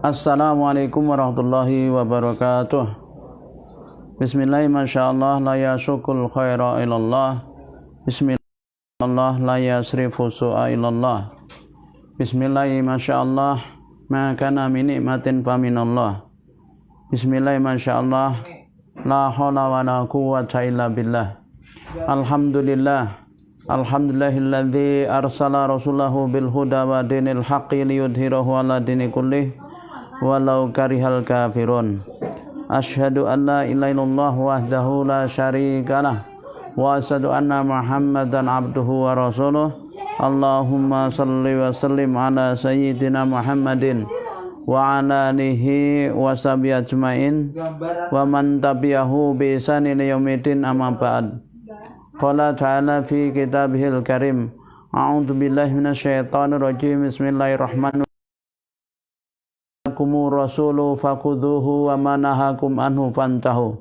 Assalamualaikum warahmatullahi wabarakatuh. Bismillah, masyaallah, la yasukul khaira ilallah. Bismillah, la yasrifu su'a ilallah. Bismillah, masyaallah, ma kana min nikmatin faminallah. Bismillah, masyaallah, la haula wa la quwwata illa billah. Alhamdulillah, alhamdulillahilladzi arsala rasulahu bil huda wa dinil haqqi liyudhhirahu ala dini kullih walau karihal kafirun. Asyhadu an la ilaha illallah wahdahu la syarikalah wa asyhadu anna Muhammadan abduhu wa rasuluh. Allahumma salli wa sallim ala sayyidina Muhammadin wa ala alihi wa sahbihi ajmain wa man tabi'ahu bi ihsan ila yaumil amma ba'd. Qala ta'ala fi kitabihil karim, a'udzu billahi minasyaitonir rajim. Bismillahirrahmanirrahim. Kumur rasulu fakudhuhu wa manahakum anhu fantahu.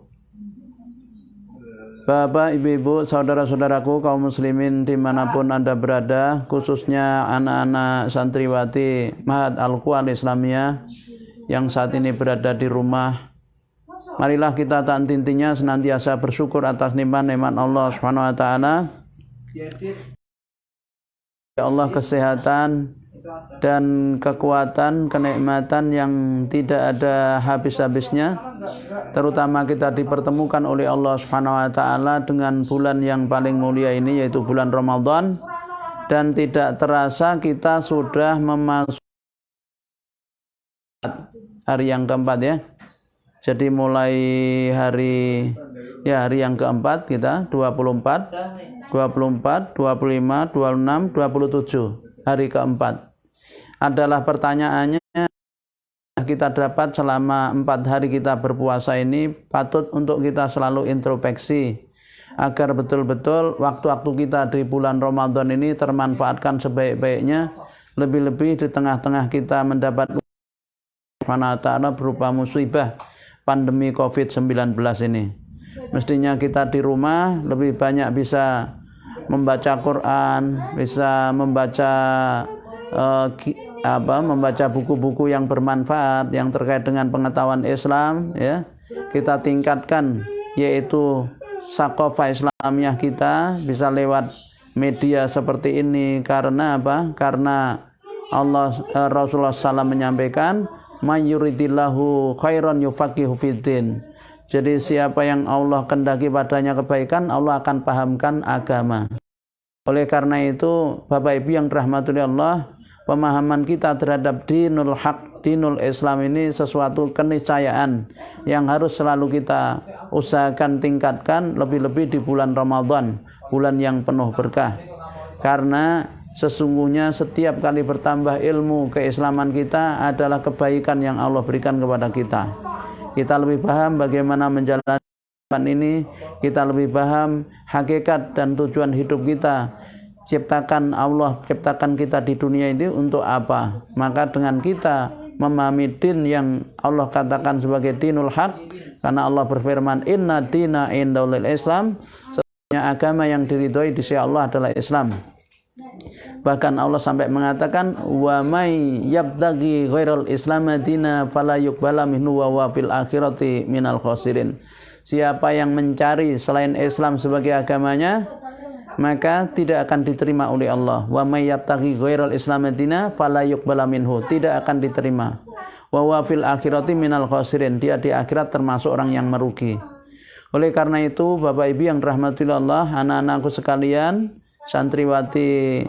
Bapak, ibu-ibu, saudara-saudaraku kaum muslimin dimanapun Anda berada, khususnya anak-anak santriwati Ma'had Al-Quran Islamiyah yang saat ini berada di rumah, marilah kita tak henti-hentinya senantiasa bersyukur atas nikmat-nikmat Allah Subhanahu wa taala. Ya Allah, kesehatan dan kekuatan, kenikmatan yang tidak ada habis-habisnya, terutama kita dipertemukan oleh Allah Subhanahu wa taala dengan bulan yang paling mulia ini, yaitu bulan Ramadan, dan tidak terasa kita sudah memasuki hari yang keempat ya. Jadi mulai hari yang keempat kita 24, 25, 26, 27, hari keempat. Adalah pertanyaannya, kita dapat selama 4 hari kita berpuasa ini, patut untuk kita selalu introspeksi agar betul-betul waktu-waktu kita di bulan Ramadan ini termanfaatkan sebaik-baiknya, lebih-lebih di tengah-tengah kita mendapat manfaat berupa musibah pandemi COVID-19 ini. Mestinya kita di rumah lebih banyak bisa membaca Quran, bisa membaca membaca buku-buku yang bermanfaat yang terkait dengan pengetahuan Islam ya. Kita tingkatkan yaitu saqafah Islamiyah kita bisa lewat media seperti ini. Karena apa? Karena Rasulullah SAW menyampaikan mayuridillahu khairan yufaqihu fiddin. Jadi siapa yang Allah kehendaki padanya kebaikan, Allah akan pahamkan agama. Oleh karena itu, Bapak Ibu yang dirahmati Allah, pemahaman kita terhadap dinul haq, dinul Islam ini sesuatu keniscayaan yang harus selalu kita usahakan tingkatkan, lebih-lebih di bulan Ramadan, bulan yang penuh berkah. Karena sesungguhnya setiap kali bertambah ilmu keislaman kita adalah kebaikan yang Allah berikan kepada kita. Kita lebih paham bagaimana menjalani ini, kita lebih paham hakikat dan tujuan hidup kita. Allah ciptakan kita di dunia ini untuk apa? Maka dengan kita memahami din yang Allah katakan sebagai dinul haq, karena Allah berfirman inna dina indallahil Islam, sesungguhnya agama yang diridhoi di sisi Allah adalah Islam. Bahkan Allah sampai mengatakan wa may yabtaghi ghairal islam dina fala yuqbala minhu wa huwa fil akhirati minal khasirin. Siapa yang mencari selain Islam sebagai agamanya, maka tidak akan diterima oleh Allah. Wa may yabtaghi ghairal islam dina fala yuqbala minhu, tidak akan diterima. Wa huwa fil akhirati minal khasirin, dia di akhirat termasuk orang yang merugi. Oleh karena itu, Bapak Ibu yang dirahmati Allah, anak-anakku sekalian, santriwati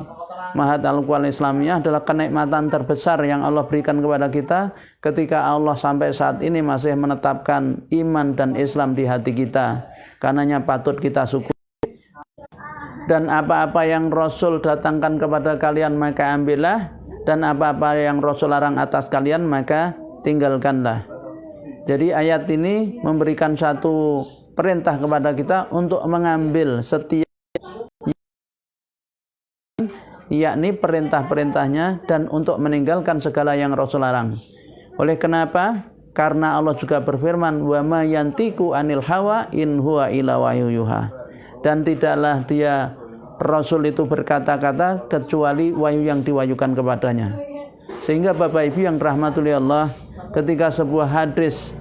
Ma'had Al-Quran Islamiyah, adalah kenikmatan terbesar yang Allah berikan kepada kita ketika Allah sampai saat ini masih menetapkan iman dan Islam di hati kita. Karenanya patut kita syukur. Dan apa-apa yang Rasul datangkan kepada kalian maka ambillah, dan apa-apa yang Rasul larang atas kalian maka tinggalkanlah. Jadi ayat ini memberikan satu perintah kepada kita untuk mengambil setiap, yakni perintah-perintahnya, dan untuk meninggalkan segala yang Rasul larang. Oleh kenapa? Karena Allah juga berfirman wa ma yantiku anil hawa in huwa illa wahyu yuha. Dan tidaklah dia Rasul itu berkata-kata kecuali wahyu yang diwahyukan kepadanya. Sehingga Bapak Ibu yang rahmatullahi Allah, ketika sebuah hadis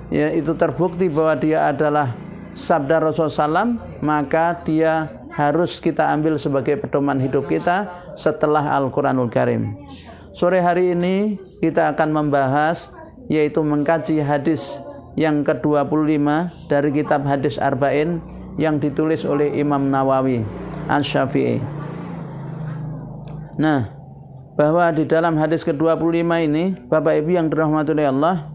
ya itu terbukti bahwa dia adalah sabda Rasulullah SAW, maka dia harus kita ambil sebagai pedoman hidup kita setelah Al-Quranul Karim. Sore hari ini kita akan membahas yaitu mengkaji hadis yang ke-25 dari kitab Hadis Arba'in yang ditulis oleh Imam Nawawi Asy-Syafi'i. Nah, bahwa di dalam hadis ke-25 ini, Bapak Ibu yang dirahmati oleh Allah,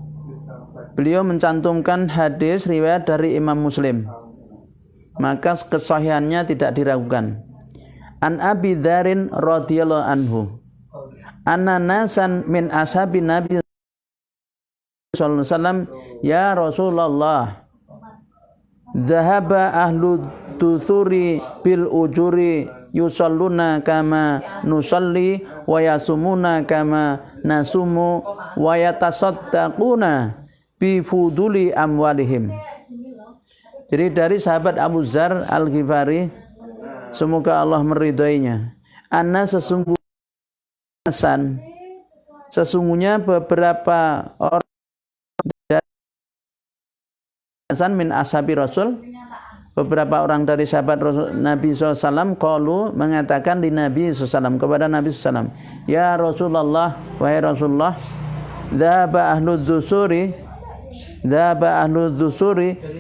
beliau mencantumkan hadis riwayat dari Imam Muslim. Maka kesahihannya tidak diragukan. An Abi Dzarrin radhiyallahu anhu, anna nasan min ashabin Nabi sallallahu alaihi wasallam, ya Rasulullah, dhahaba ahlu duthuri bil ujuri yusalluna kama nusalli wa yasumuna kama nasumu wa yatasaddaquna bi fuduli amwalihim. Jadi dari sahabat Abu Dzar Al-Ghifari, semoga Allah meridhoinya, anna sesungguhnya beberapa orang min ashabi Rasul, beberapa orang dari sahabat Rasul, Nabi SAW qalu mengatakan di Nabi SAW, kepada Nabi SAW, ya Rasulullah, wahai Rasulullah, dhaba ahlu dzusuri,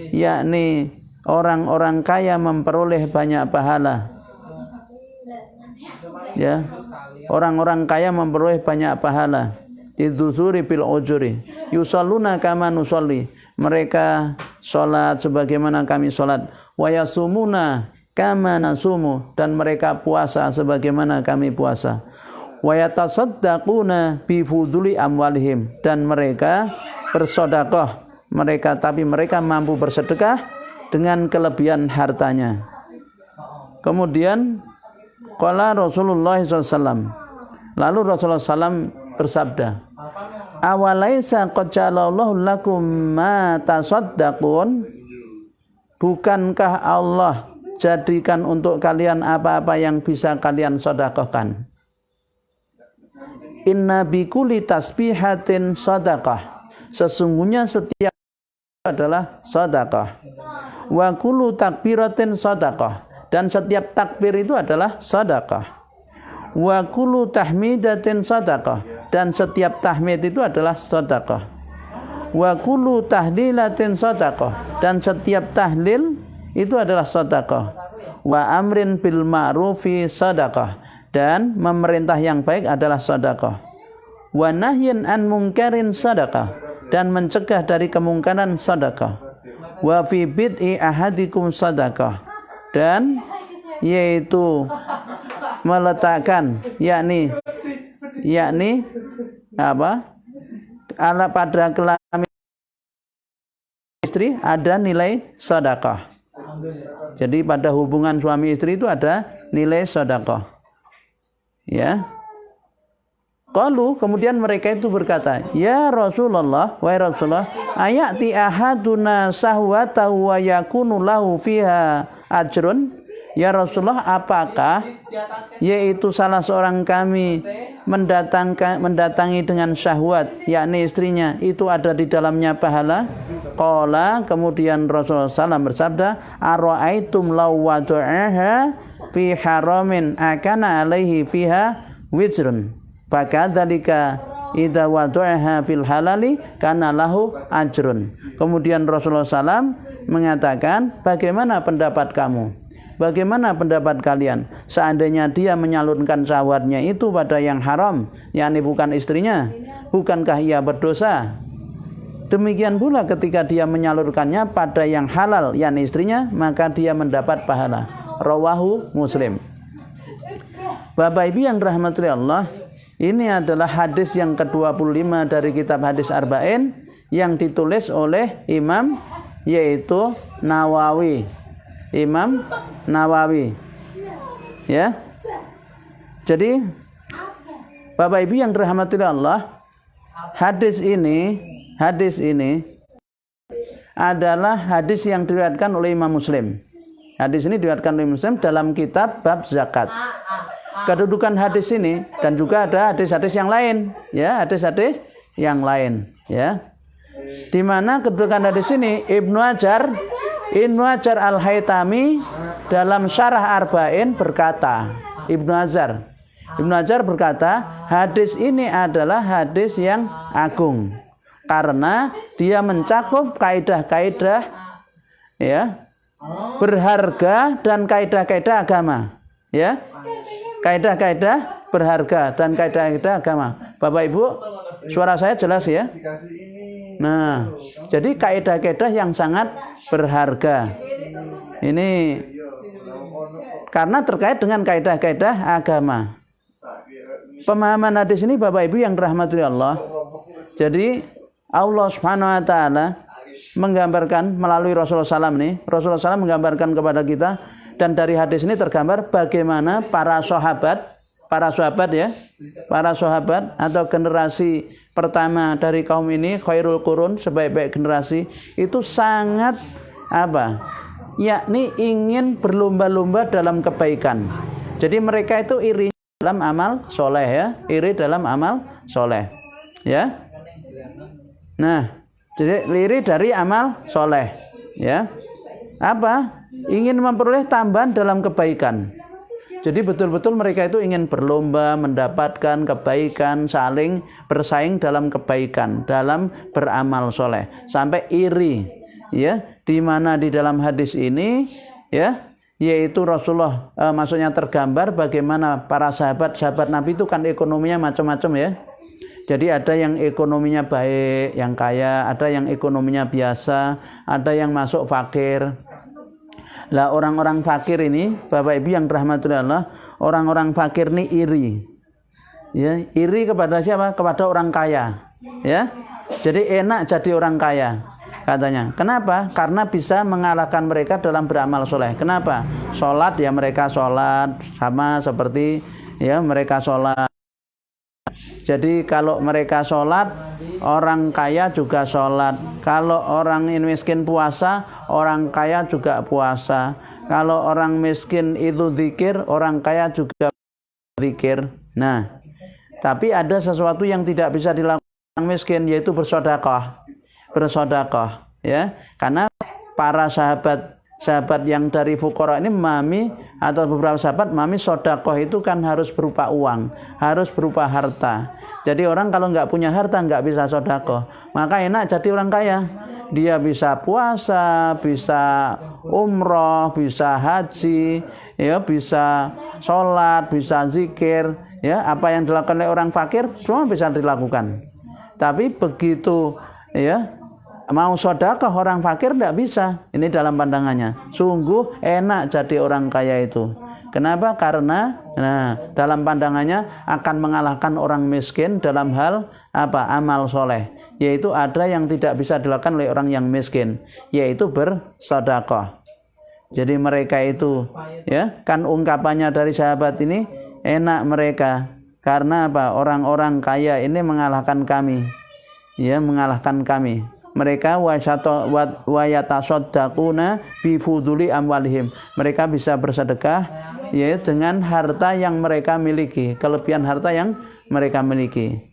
yakni orang-orang kaya memperoleh banyak pahala. Ya, orang-orang kaya memperoleh banyak pahala. Idzusuri bil ujuri yusalluna kama nusalli, mereka salat sebagaimana kami salat, wa yasumuna kama nasumu, dan mereka puasa sebagaimana kami puasa, wa yatasaddaquna bi fuduli amwalihim, dan mereka bersedekah, tapi mereka mampu bersedekah dengan kelebihan hartanya. Kemudian qala Rasulullah SAW, lalu Rasulullah SAW bersabda, awalaisa qad ja'alallahu lakum ma tasaddaqun, bukankah Allah jadikan untuk kalian apa-apa yang bisa kalian sedekahkan? Inna bikulli tasbihatin sadaqah, sesungguhnya setiap adalah sedekah. Wa kullu takbiratin sadaqah, dan setiap takbir itu adalah sedekah. Wa kullu tahmidatin sadaqah, dan setiap tahmid itu adalah sedekah. Wa kullu tahlilatin sadaqah, dan setiap tahlil itu adalah sedekah. Wa amrin bil ma'rufi sadaqah, dan memerintah yang baik adalah sedekah. Wa nahyin an munkarin sadaqah, dan mencegah dari kemungkaran sedekah. Wa fi bid'i ahadikum sadaqah, dan yaitu meletakkan yakni apa? Ala pada kelamin istri ada nilai sedekah. Jadi pada hubungan suami istri itu ada nilai sedekah. Ya. Qalu, kemudian mereka itu berkata, ya Rasulullah, wahai Rasulullah, ayati ahaduna sahwatahu wa yakunu lahu fiha ajrun. Ya Rasulullah, apakah yaitu salah seorang kami mendatangi dengan syahwat, yakni istrinya, itu ada di dalamnya pahala? Qala, kemudian Rasulullah SAW bersabda, ara'aitum law wadu'aha fi haramin akana alaihi fiha wizrun, fakadzalika idza wadu'aha fil halali kana lahu ajrun. Kemudian Rasulullah SAW mengatakan, bagaimana pendapat kamu? Bagaimana pendapat kalian seandainya dia menyalurkan syahwatnya itu pada yang haram, yakni bukan istrinya, bukankah ia berdosa? Demikian pula ketika dia menyalurkannya pada yang halal, yakni istrinya, maka dia mendapat pahala. Rawahu Muslim. Bapak Ibu yang dirahmati Allah, ini adalah hadis yang ke-25 dari kitab Hadis Arba'in yang ditulis oleh Imam yaitu Nawawi. Imam Nawawi. Ya. Jadi Bapak Ibu yang dirahmati Allah, hadis ini adalah hadis yang diriwayatkan oleh Imam Muslim. Hadis ini diriwayatkan oleh Muslim dalam kitab bab zakat. Kedudukan hadis ini, dan juga ada hadis-hadis yang lain, ya, hadis-hadis yang lain, ya. Di mana kedudukan hadis ini Ibnu Hajar Al-Haytami dalam Syarah Arba'in berkata, Ibnu Hajar berkata, hadis ini adalah hadis yang agung karena dia mencakup kaidah-kaidah, ya, berharga dan kaidah-kaidah agama, ya. Kaidah-kaidah berharga dan kaidah-kaidah agama. Bapak Ibu, suara saya jelas ya? Nah, jadi kaidah-kaidah yang sangat berharga. Ini karena terkait dengan kaidah-kaidah agama. Pemahaman hadis ini Bapak Ibu yang dirahmati Allah. Jadi Allah Subhanahu wa taala menggambarkan melalui Rasulullah SAW nih. Rasulullah SAW menggambarkan kepada kita, dan dari hadis ini tergambar bagaimana para sahabat atau generasi pertama dari kaum ini, khairul qurun, sebaik-baik generasi, itu sangat yakni ingin berlomba-lomba dalam kebaikan. Jadi mereka itu iri dalam amal soleh, ya, iri dalam amal soleh, ya. Nah, jadi iri dari amal soleh, ya. Ingin memperoleh tambahan dalam kebaikan. Jadi betul-betul mereka itu ingin berlomba mendapatkan kebaikan, saling bersaing dalam kebaikan, dalam beramal soleh, sampai iri, ya. Di mana di dalam hadis ini, ya, yaitu Rasulullah, maksudnya tergambar bagaimana para sahabat Nabi itu kan ekonominya macam-macam, ya. Jadi ada yang ekonominya baik, yang kaya, ada yang ekonominya biasa, ada yang masuk fakir. Lah orang-orang fakir ini, Bapak Ibu yang dirahmati Allah, orang-orang fakir ini iri. Ya, iri kepada siapa? Kepada orang kaya, ya. Jadi enak jadi orang kaya, katanya. Kenapa? Karena bisa mengalahkan mereka dalam beramal soleh. Kenapa? Sholat, ya, mereka sholat sama seperti, ya, mereka sholat. Jadi kalau mereka sholat, orang kaya juga sholat. Kalau orang miskin puasa, orang kaya juga puasa. Kalau orang miskin itu zikir, orang kaya juga zikir. Nah, tapi ada sesuatu yang tidak bisa dilakukan orang miskin, yaitu bersedekah, ya. Karena para sahabat yang dari fuqara ini memahami, atau beberapa sahabat memahami sedekah itu kan harus berupa uang, harus berupa harta. Jadi orang kalau nggak punya harta nggak bisa sedekah. Maka enak jadi orang kaya. Dia bisa puasa, bisa umroh, bisa haji, ya, bisa sholat, bisa zikir, ya. Apa yang dilakukan oleh orang fakir semua bisa dilakukan. Tapi begitu, ya, mau sedekah orang fakir tidak bisa. Ini dalam pandangannya. Sungguh enak jadi orang kaya itu. Kenapa? Karena dalam pandangannya akan mengalahkan orang miskin dalam hal amal soleh. Yaitu ada yang tidak bisa dilakukan oleh orang yang miskin, yaitu bersedekah. Jadi mereka itu, ya, kan ungkapannya dari sahabat ini, enak mereka. Karena orang-orang kaya ini mengalahkan kami, ya, mengalahkan kami. Mereka wayatasaddaquna bifuduli amwalihim. Mereka bisa bersedekah, ya, dengan harta yang mereka miliki, kelebihan harta yang mereka miliki.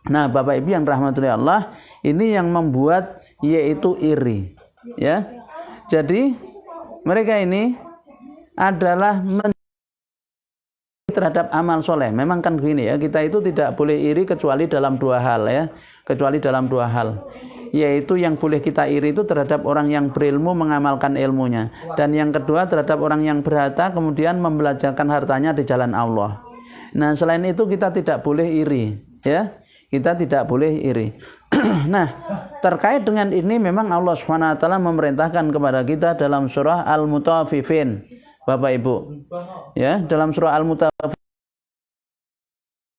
Nah, Bapak Ibu yang rahmatullahi Allah, ini yang membuat yaitu iri, ya. Jadi mereka ini adalah terhadap amal soleh. Memang kan begini, ya, kita itu tidak boleh iri kecuali dalam dua hal, ya. Kecuali dalam dua hal, yaitu yang boleh kita iri itu terhadap orang yang berilmu mengamalkan ilmunya, dan yang kedua terhadap orang yang berharta kemudian membelajarkan hartanya di jalan Allah. Nah, selain itu kita tidak boleh iri, ya, kita tidak boleh iri. Nah, terkait dengan ini memang Allah Subhanahu wa taala memerintahkan kepada kita dalam surah Al-Mutaffifin, Bapak Ibu, ya, dalam surah Al-Mutaffifin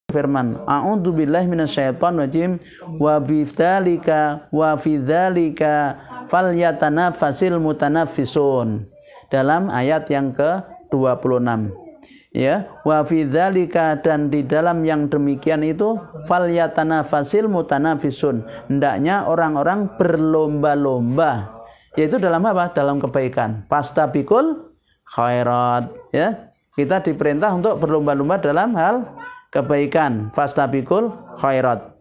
firman, a'udzubillahi minasyaitonir rajim, wa bidzalika wa fidzalika falyatanafasil mutanaffisun, dalam ayat yang ke-26, ya, wa fidzalika, dan di dalam yang demikian itu falyatanafasil mutanaffisun, hendaknya orang-orang berlomba-lomba, yaitu dalam apa? Dalam kebaikan. Fastabiqul khairat, ya, kita diperintah untuk berlomba-lomba dalam hal kebaikan, fastabiqul khairat,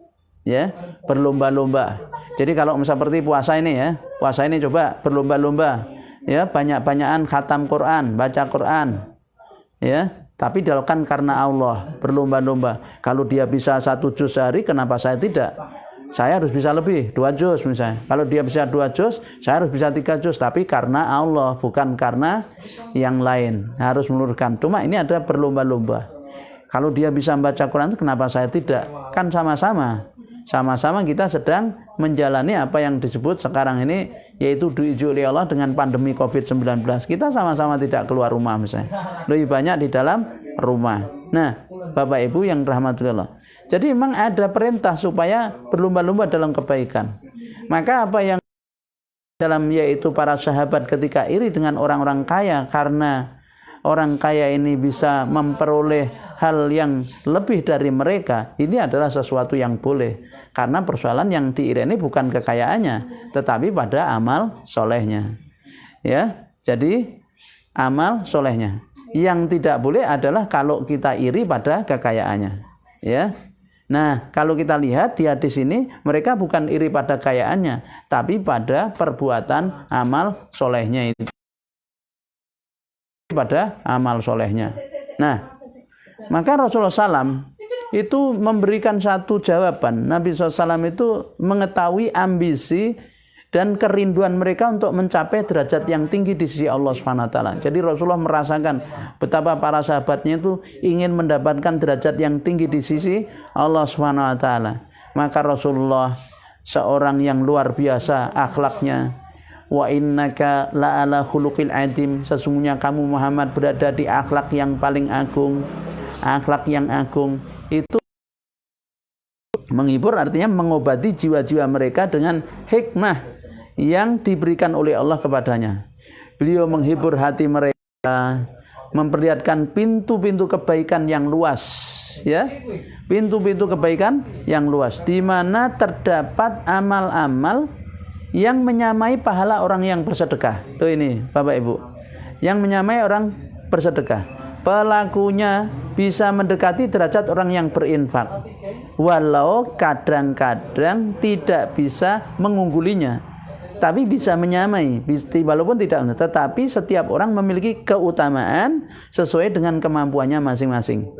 ya, berlomba-lomba. Jadi kalau seperti puasa ini ya, puasa ini coba berlomba-lomba, ya, banyak-banyakan khatam Quran, baca Quran, ya, tapi dilakukan karena Allah, berlomba-lomba. Kalau dia bisa 1 juz sehari, kenapa saya tidak? Saya harus bisa lebih, 2 juz misalnya. Kalau dia bisa 2 juz, saya harus bisa 3 juz, tapi karena Allah, bukan karena yang lain. Harus meluruskan. Cuma ini ada berlomba-lomba. Kalau dia bisa membaca Quran, kenapa saya tidak? Kan sama-sama. Sama-sama kita sedang menjalani apa yang disebut sekarang ini, yaitu diuji oleh Allah dengan pandemi COVID-19. Kita sama-sama tidak keluar rumah misalnya. Lebih banyak di dalam rumah. Nah, Bapak Ibu yang rahmatullah. Jadi memang ada perintah supaya berlomba-lomba dalam kebaikan. Maka apa yang dalam yaitu para sahabat ketika iri dengan orang-orang kaya karena orang kaya ini bisa memperoleh hal yang lebih dari mereka, ini adalah sesuatu yang boleh. Karena persoalan yang diiri ini bukan kekayaannya, tetapi pada amal solehnya. Ya, jadi amal solehnya. Yang tidak boleh adalah kalau kita iri pada kekayaannya. Ya. Nah, kalau kita lihat di hadis ini, mereka bukan iri pada kekayaannya, tapi pada perbuatan amal solehnya itu. Pada amal solehnya. Nah, maka Rasulullah SAW itu memberikan satu jawaban. Nabi SAW itu mengetahui ambisi dan kerinduan mereka untuk mencapai derajat yang tinggi di sisi Allah SWT. Jadi Rasulullah merasakan betapa para sahabatnya itu ingin mendapatkan derajat yang tinggi di sisi Allah SWT. Maka Rasulullah seorang yang luar biasa akhlaknya. Wa innaka la'ala khuluqil adim. Sesungguhnya kamu Muhammad berada di akhlak yang paling agung. Akhlak yang agung itu menghibur, artinya mengobati jiwa-jiwa mereka dengan hikmah yang diberikan oleh Allah kepadanya. Beliau menghibur hati mereka, memperlihatkan pintu-pintu kebaikan yang luas, ya, pintu-pintu kebaikan yang luas, di mana terdapat amal-amal yang menyamai pahala orang yang bersedekah. Tuh ini Bapak Ibu, yang menyamai orang bersedekah, pelakunya bisa mendekati derajat orang yang berinfak, walau kadang-kadang tidak bisa mengunggulinya, tapi bisa menyamai, walaupun tidak, tetapi setiap orang memiliki keutamaan sesuai dengan kemampuannya masing-masing.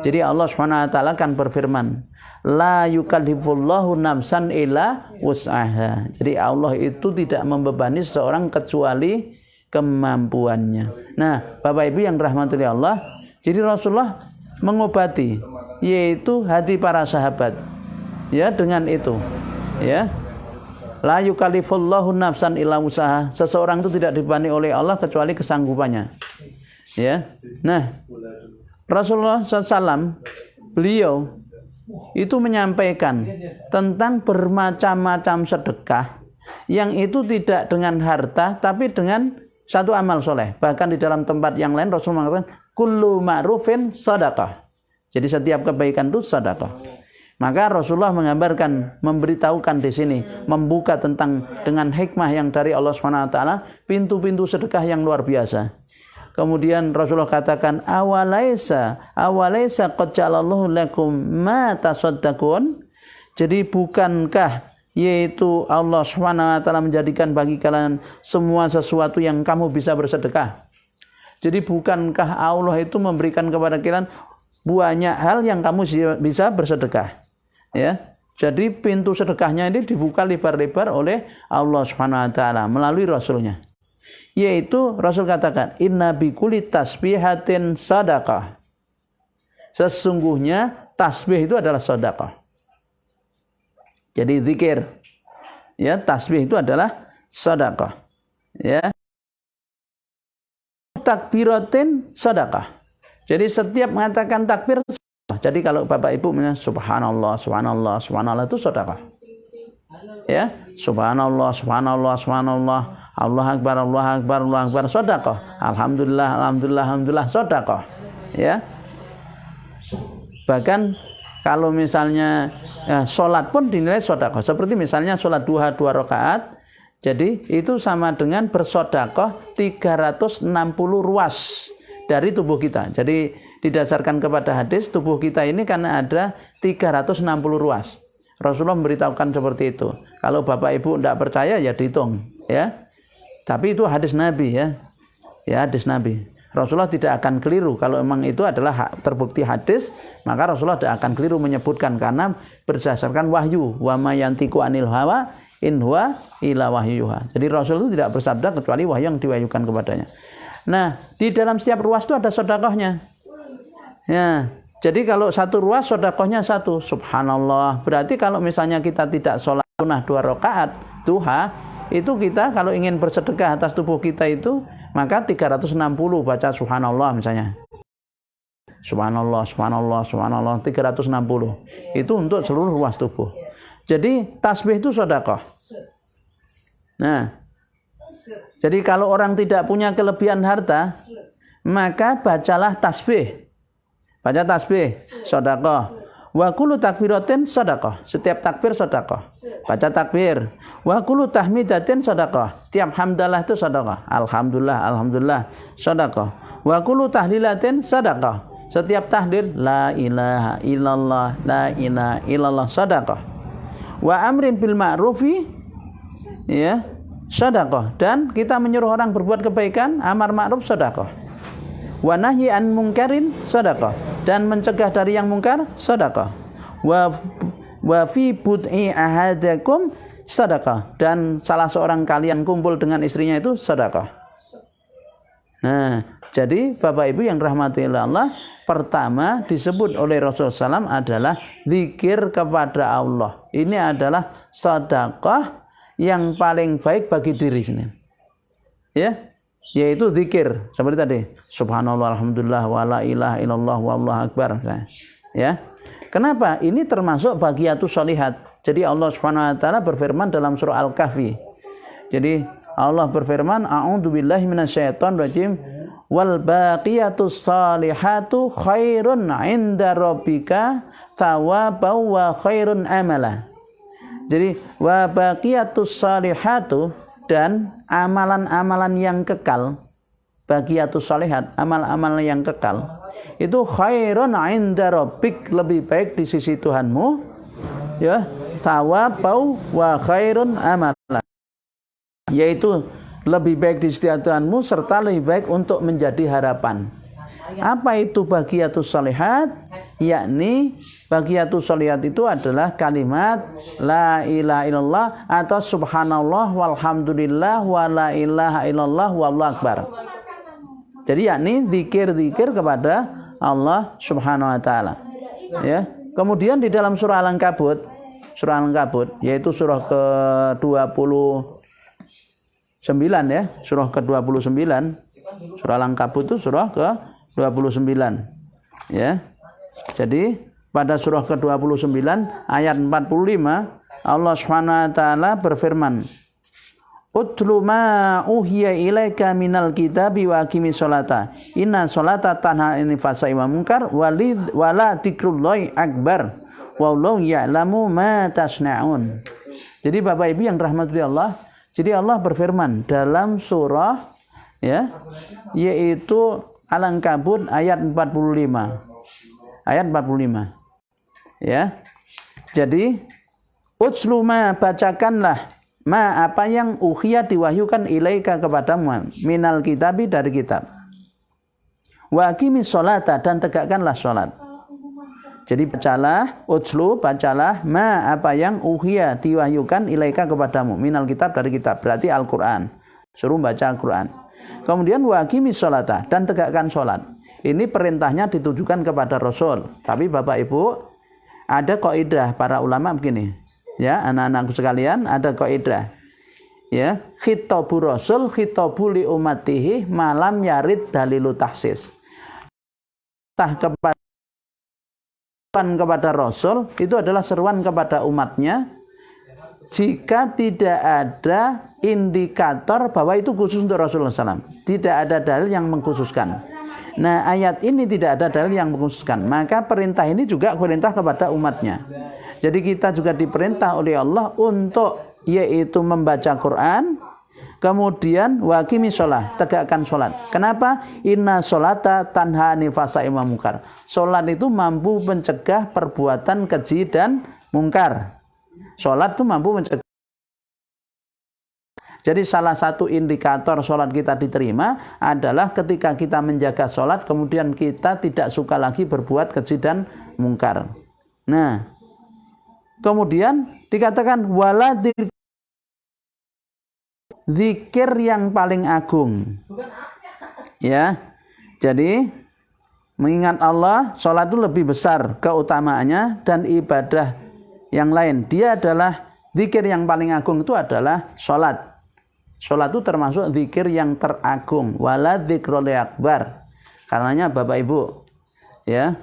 Jadi Allah SWT akan berfirman, la yukallifullahu nafsan illa wus'aha. Jadi Allah itu tidak membebani seseorang kecuali kemampuannya. Nah, Bapak Ibu yang rahmati Allah, jadi Rasulullah mengobati yaitu hati para sahabat, ya, dengan itu, ya. La yukallifullahu nafsan illa wus'aha. Seseorang itu tidak dibebani oleh Allah kecuali kesanggupannya. Ya. Nah, Rasulullah SAW beliau itu menyampaikan tentang bermacam-macam sedekah yang itu tidak dengan harta tapi dengan satu amal soleh. Bahkan di dalam tempat yang lain Rasul mengatakan kullu ma'rufin sadaqah. Jadi setiap kebaikan itu sedekah. Maka Rasulullah menggambarkan, memberitahukan di sini, membuka tentang dengan hikmah yang dari Allah SWT, pintu-pintu sedekah yang luar biasa. Kemudian Rasulullah katakan, awalaisa qad ja'alallahu lakum ma tasaddaqun. Jadi bukankah yaitu Allah SWT menjadikan bagi kalian semua sesuatu yang kamu bisa bersedekah. Jadi bukankah Allah itu memberikan kepada kalian banyak hal yang kamu bisa bersedekah. Ya, jadi pintu sedekahnya ini dibuka lebar-lebar oleh Allah SWT melalui Rasulnya. Yaitu Rasul katakan, inna bikulli tasbihatin sadaqah. Sesungguhnya tasbih itu adalah sedekah. Jadi zikir, ya, tasbih itu adalah sedekah. Ya, takbiratin sedekah. Jadi setiap mengatakan takbir. Jadi kalau Bapak Ibu menyebut subhanallah, subhanallah, subhanallah itu sedekah. Ya, subhanallah, subhanallah, subhanallah, Allahu akbar, Allahu akbar, Allahu akbar, sedekah. Alhamdulillah, alhamdulillah, alhamdulillah, sedekah. Ya. Bahkan kalau misalnya sholat pun dinilai sedekah. Seperti misalnya sholat duha 2 rakaat. Jadi itu sama dengan bersedekah 360 ruas dari tubuh kita. Jadi didasarkan kepada hadis, tubuh kita ini karena ada 360 ruas. Rasulullah memberitahukan seperti itu. Kalau Bapak Ibu tidak percaya ya dihitung, ya. Tapi itu hadis Nabi, ya. Ya, hadis Nabi. Rasulullah tidak akan keliru kalau memang itu adalah terbukti hadis, maka Rasulullah tidak akan keliru menyebutkan karena berdasarkan wahyu. Wa ma yantiqu anil hawa in huwa illa wahyuha. Jadi Rasul itu tidak bersabda kecuali wahyu yang diwahyukan kepadanya. Nah, di dalam setiap ruas itu ada sedekahnya. Ya. Jadi kalau satu ruas sedekahnya satu, subhanallah. Berarti kalau misalnya kita tidak sholat sunnah 2 rakaat duha, itu kita kalau ingin bersedekah atas tubuh kita itu, maka 360 baca subhanallah misalnya. Subhanallah, subhanallah, subhanallah 360. Itu untuk seluruh ruas tubuh. Jadi tasbih itu sedekah. Nah, jadi kalau orang tidak punya kelebihan harta, maka bacalah tasbih. Baca tasbih, sedekah. Wa kullu takbiratin sedekah. Setiap takbir sedekah. Baca takbir. Wa kullu tahmidatin sedekah. Setiap hamdalah itu sedekah. Alhamdulillah, alhamdulillah, sedekah. Wa kullu tahlilatin sedekah. Setiap tahlil la ilaha illallah, la ilaha illallah, sedekah. Wa amrin bil ma'rufi, ya, sedekah. Dan kita menyuruh orang berbuat kebaikan, amar ma'ruf, sedekah. Wa nahyi an munkarin sedekah, dan mencegah dari yang mungkar sedekah. Wa fi bud'i ahadakum sedekah, dan salah seorang kalian kumpul dengan istrinya itu sedekah. Nah, jadi Bapak Ibu yang rahmati Allah, pertama disebut oleh Rasulullah SAW adalah zikir kepada Allah. Ini adalah sedekah yang paling baik bagi diri sendiri. Ya, yaitu zikir seperti tadi, subhanallah, alhamdulillah, wala ilaha illallah, wallahu akbar. Ya. Kenapa? Ini termasuk bagiatus sholihat. Jadi Allah Subhanahu wa taala berfirman dalam surah Al-Kahfi. Jadi Allah berfirman, a'udzubillahi minasyaitonir rajim, wal baqiyatus sholihatu khairun 'inda rabbika thawaban wa khairun amala. Jadi wa baqiyatus sholihatu, dan amalan-amalan yang kekal, baqiyatus sholihat, amal-amal yang kekal, itu khairun 'inda rabbik, lebih baik di sisi Tuhanmu, ya, thawabau wa khairun amala, yaitu lebih baik di sisi Tuhanmu serta lebih baik untuk menjadi harapan. Apa itu baqiyatus sholihat? Yakni baqiyatus sholihat itu adalah kalimat la ilaha illallah atau subhanallah walhamdulillah wa la ilaha illallah wallahu akbar. Jadi yakni zikir-zikir kepada Allah Subhanahu wa taala. Ya. Kemudian di dalam surah Al-Ankabut, yaitu surah ke-29, ya, surah ke-29. Surah Al-Ankabut itu surah ke-29. Ya. Jadi pada surah ke-29 ayat 45 Allah Subhanahu wa taala berfirman, utlu ma uhiya ilaika minal kitabi wa aqimis sholata inna sholata tanha 'anil fahsya'i wal munkar wala dzikrullahi akbar wallahu ya'lamu ma tasna'un. Jadi Bapak Ibu yang rahmati Allah, jadi Allah berfirman dalam surah, ya, yaitu Al-Ankabut ayat 45. Ayat 45. Ya. Jadi utslu ma, bacakanlah ma, apa yang uhiya diwahyukan ilaika kepadamu minal kitabi, dari kitab. Wa aqimis sholata, dan tegakkanlah salat. Jadi bacalah, utslu, bacalah ma, apa yang uhiya diwahyukan ilaika kepadamu minal kitab, dari kitab, berarti Al-Qur'an. Suruh baca Al-Qur'an. Kemudian wa aqimis sholata, dan tegakkan salat. Ini perintahnya ditujukan kepada Rasul. Tapi Bapak Ibu, ada kaidah para ulama begini. Ya, anak-anakku sekalian, ada kaidah. Ya, khitabu Rasul khitabu li ummatihi malam yarid dalilu tahsis. Kepada Rasul itu adalah seruan kepada umatnya jika tidak ada indikator bahwa itu khusus untuk Rasulullah SAW. Tidak ada dalil yang mengkhususkan. Nah, ayat ini tidak ada dalil yang mengkhususkan. Maka perintah ini juga perintah kepada umatnya. Jadi kita juga diperintah oleh Allah untuk yaitu membaca Quran, kemudian wa aqimis shalah, tegakkan salat. Kenapa? Inna sholata tanha 'anil fahsya'i wal munkar. Salat itu mampu mencegah perbuatan keji dan mungkar. Sholat itu mampu mencegah. Jadi salah satu indikator sholat kita diterima adalah ketika kita menjaga sholat, kemudian kita tidak suka lagi berbuat keji dan mungkar. Nah, kemudian dikatakan wala zikir yang paling agung. Ya, jadi mengingat Allah, sholat itu lebih besar keutamaannya dan ibadah yang lain. Dia adalah zikir yang paling agung itu adalah sholat. Sholat itu termasuk zikir yang teragung. Wala dzikrul akbar. Karenanya Bapak Ibu, ya,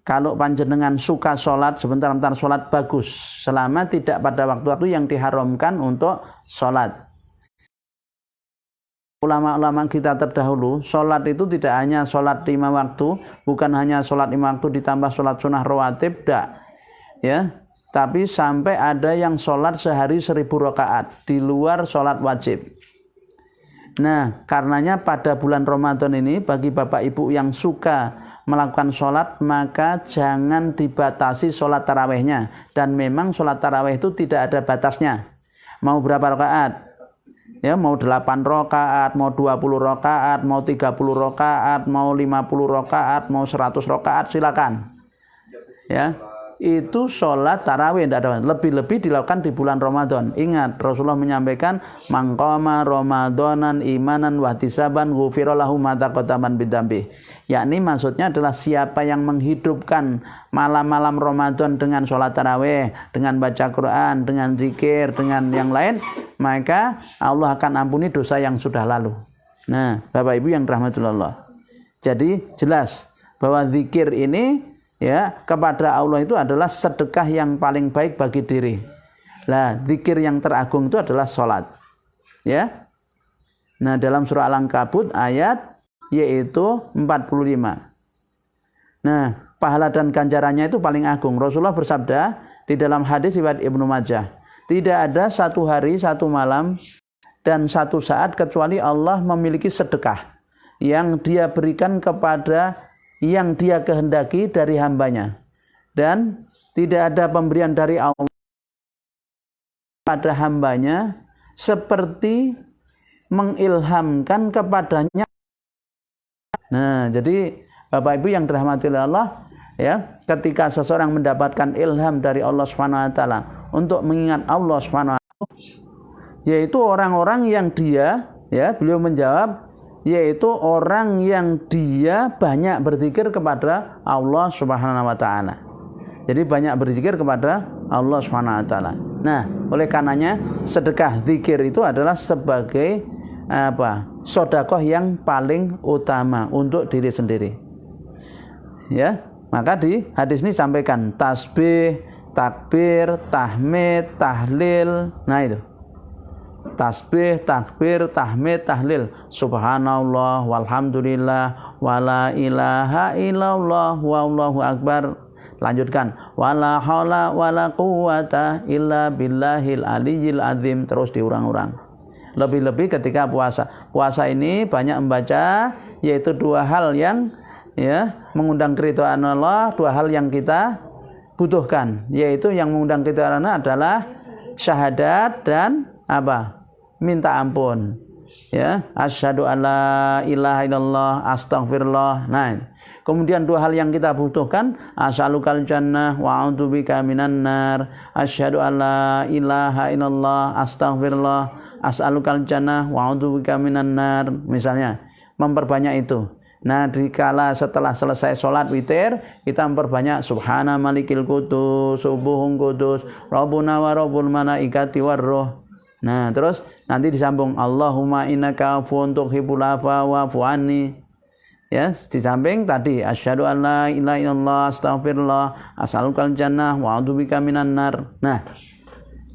kalau panjenengan suka sholat, sebentar-bentar sholat bagus, selama tidak pada waktu-waktu yang diharamkan untuk sholat. Ulama-ulama kita terdahulu, sholat itu tidak hanya sholat 5 waktu, bukan hanya sholat 5 waktu ditambah sholat sunnah rawatib, tidak, ya. Tapi sampai ada yang sholat sehari 1000 rakaat di luar sholat wajib. Nah, karenanya pada bulan Ramadan ini bagi Bapak Ibu yang suka melakukan sholat, maka jangan dibatasi sholat tarawihnya. Dan memang sholat tarawih itu tidak ada batasnya. Mau berapa rakaat? Ya, mau 8 rakaat, mau 20 rakaat, mau 30 rakaat, mau 50 rakaat, mau 100 rakaat, silakan. Ya. Itu sholat tarawih, tidak ada. Lebih-lebih dilakukan di bulan Ramadan. Ingat, Rasulullah menyampaikan mangqama ramadanan imanan wahtisaban ghufira lahu ma taqaddama min dzambi. Yakni maksudnya adalah siapa yang menghidupkan malam-malam Ramadan dengan sholat tarawih, dengan baca Quran, dengan zikir, dengan yang lain, maka Allah akan ampuni dosa yang sudah lalu. Nah, Bapak Ibu yang rahmatullah. Jadi jelas bahwa zikir ini, ya, kepada Allah itu adalah sedekah yang paling baik bagi diri. Nah, zikir yang teragung itu adalah sholat. Ya. Nah, dalam surah Al-Ankabut ayat yaitu 45. Nah, pahala dan ganjarannya itu paling agung. Rasulullah bersabda di dalam hadis riwayat Ibnu Majah, tidak ada satu hari, satu malam dan satu saat kecuali Allah memiliki sedekah yang dia berikan kepada yang dia kehendaki dari hambanya, dan tidak ada pemberian dari Allah pada hambanya seperti mengilhamkan kepadanya. Nah, jadi Bapak Ibu yang dirahmati Allah, ya, ketika seseorang mendapatkan ilham dari Allah SWT untuk mengingat Allah SWT, yaitu orang-orang yang dia, ya, beliau menjawab, yaitu orang yang dia banyak berzikir kepada Allah Subhanahu wa taala. Jadi banyak berzikir kepada Allah Subhanahu wa taala. Nah, oleh karenanya sedekah zikir itu adalah sebagai sedekah yang paling utama untuk diri sendiri. Ya, maka di hadis ini sampaikan tasbih, takbir, tahmid, tahlil. Nah, itu tasbih, takbir, tahmid, tahlil, subhanallah, walhamdulillah, wala ilaha illallah, wallahu akbar. Lanjutkan, wala haula wala quwata illa billahil aliyyil azim. Terus diurang-urang. Lebih-lebih ketika puasa. Puasa ini banyak membaca, yaitu 2 hal yang, ya, mengundang keridhaan Allah, 2 hal yang kita butuhkan, yaitu yang mengundang keridhaan Allah adalah syahadat dan apa? Minta ampun. Ya, asyhadu alla ilaha illallah, astaghfirullah. Nah, kemudian 2 hal yang kita butuhkan, as'alukal jannah wa a'udzubika minan nar. Asyhadu alla ilaha illallah, astaghfirullah, as'alukal jannah wa a'udzubika minan nar. Misalnya, memperbanyak itu. Nah, dikala setelah selesai sholat witir, kita memperbanyak subhana malikil qudus, subuhun qudus, rabbuna wa rabbul malaikati warruh. Nah, terus nanti disambung Allahumma innaka afuwun tuhibbul afwa wa'fu anni. Ya, di samping tadi asyhadu an la ilaha illallah, astaghfirullah, as'alukal jannah wa a'udzubika minan nar. Nah,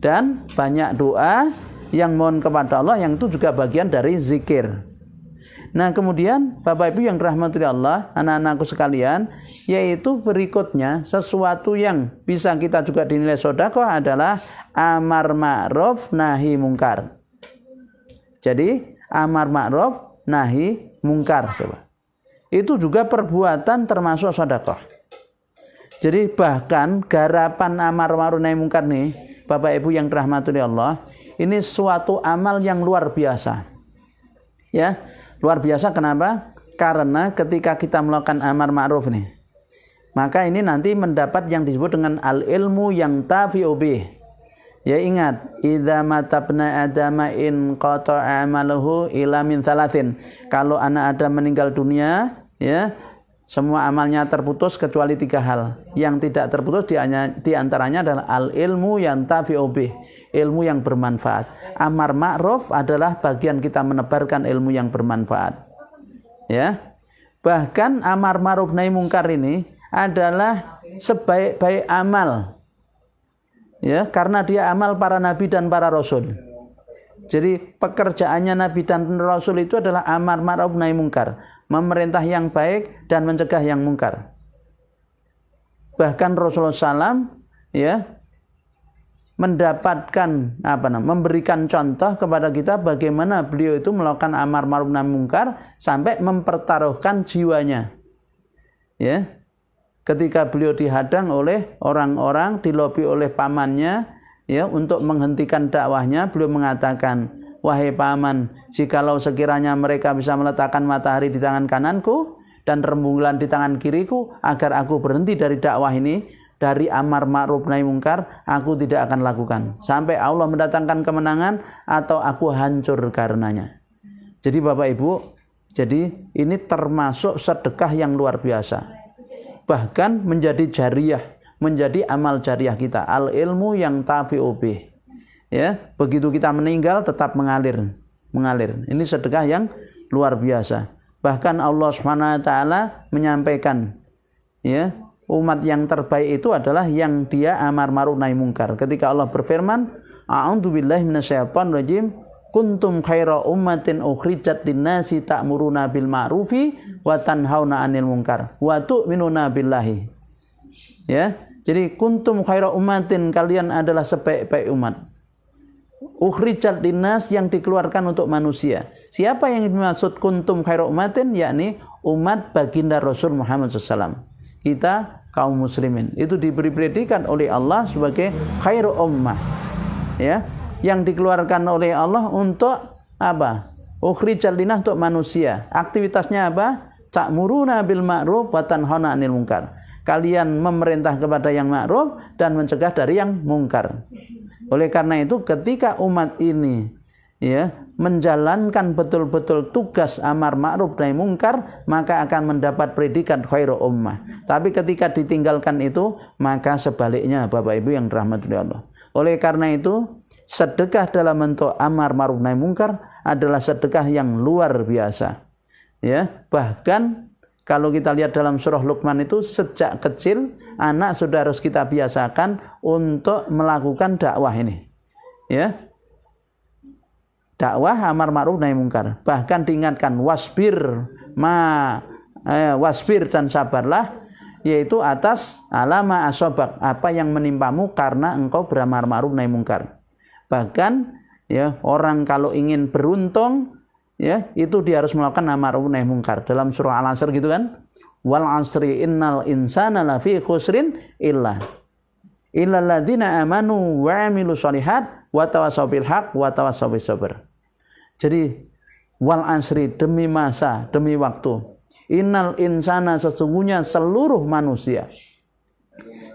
dan banyak doa yang mohon kepada Allah yang itu juga bagian dari zikir. Nah, kemudian Bapak Ibu yang dirahmati Allah, anak-anakku sekalian, yaitu berikutnya sesuatu yang bisa kita juga dinilai sedekah adalah amar ma'ruf nahi mungkar. Jadi, amar ma'ruf nahi mungkar, coba. Itu juga perbuatan termasuk sedekah. Jadi bahkan garapan amar ma'ruf nahi mungkar nih, Bapak Ibu yang dirahmati oleh Allah, ini suatu amal yang luar biasa. Ya, luar biasa kenapa? Karena ketika kita melakukan amar ma'ruf nih, maka ini nanti mendapat yang disebut dengan al-ilmu yang tafi'u bih. Ya ingat, idza matabna adama in qata'a amaluhu ila min thalathin. Kalau anak Adam meninggal dunia, ya, semua amalnya terputus kecuali 3 hal. Yang tidak terputus di antaranya adalah al-ilmu yang tafi'u bih, ilmu yang bermanfaat. Amar ma'ruf adalah bagian kita menebarkan ilmu yang bermanfaat. Ya. Bahkan amar ma'ruf nahi mungkar ini adalah sebaik-baik amal. Ya, karena dia amal para nabi dan para rasul. Jadi pekerjaannya nabi dan rasul itu adalah amar ma'ruf nahi mungkar, memerintah yang baik dan mencegah yang mungkar. Bahkan Rasulullah SAW ya mendapatkan memberikan contoh kepada kita bagaimana beliau itu melakukan amar ma'ruf nahi mungkar sampai mempertaruhkan jiwanya. Ya. Ketika beliau dihadang oleh orang-orang, dilobi oleh pamannya ya untuk menghentikan dakwahnya, beliau mengatakan, wahai paman, jikalau sekiranya mereka bisa meletakkan matahari di tangan kananku dan rembulan di tangan kiriku agar aku berhenti dari dakwah ini, dari amar ma'ruf nahi mungkar, aku tidak akan lakukan sampai Allah mendatangkan kemenangan atau aku hancur karenanya. Jadi Bapak Ibu, jadi ini termasuk sedekah yang luar biasa. Bahkan menjadi jariyah, menjadi amal jariyah kita, al ilmu yang tafi'u bih. Ya, begitu kita meninggal tetap mengalir. Ini sedekah yang luar biasa. Bahkan Allah Subhanahu wa taala menyampaikan ya, umat yang terbaik itu adalah yang dia amar ma'ruf nahi mungkar. Ketika Allah berfirman, a'udzubillahi minasyaitonir rajim, kuntum khaira ummatin ukhrijat linnasi ta'muruna bil ma'rufi wa tanhauna 'anil munkar wa tu'minuna billahi. Ya, jadi kuntum khaira ummatin, kalian adalah sebaik-baik umat. Ukhrijat linnas, yang dikeluarkan untuk manusia. Siapa yang dimaksud kuntum khaira ummatin? Yakni umat baginda Rasul Muhammad SAW. Kita kaum muslimin itu diberi predikat oleh Allah sebagai khairu ummah. Ya, yang dikeluarkan oleh Allah untuk apa? Ukhrijat linnas, untuk manusia. Aktivitasnya apa? Ta'muruna bil ma'ruf wa tanhauna 'anil munkar. Kalian memerintah kepada yang ma'ruf dan mencegah dari yang mungkar. Oleh karena itu ketika umat ini ya menjalankan betul-betul tugas amar ma'ruf nahi mungkar, maka akan mendapat predikat khairu ummah. Tapi ketika ditinggalkan itu, maka sebaliknya Bapak Ibu yang dirahmati Allah. Oleh karena itu sedekah dalam bentuk amar ma'ruf nahi mungkar adalah sedekah yang luar biasa. Ya, bahkan kalau kita lihat dalam surah Luqman itu, sejak kecil anak sudah harus kita biasakan untuk melakukan dakwah ini. Ya. Dakwah amar ma'ruf nahi mungkar. Bahkan diingatkan wasbir dan sabarlah, yaitu atas alama asobak, apa yang menimpamu karena engkau beramar ma'ruf nahi mungkar. Bahkan ya, orang kalau ingin beruntung ya, itu dia harus melakukan amar ma'ruf nahi mungkar. Dalam surah Al-Asr gitu kan, wal asri innal insana lafi khusrin illal ladzina amanu wa amilus sholihat wa tawassaw bil haq wa tawassaw bis sabr. Jadi wal asri, demi masa, demi waktu, innal insana, sesungguhnya seluruh manusia,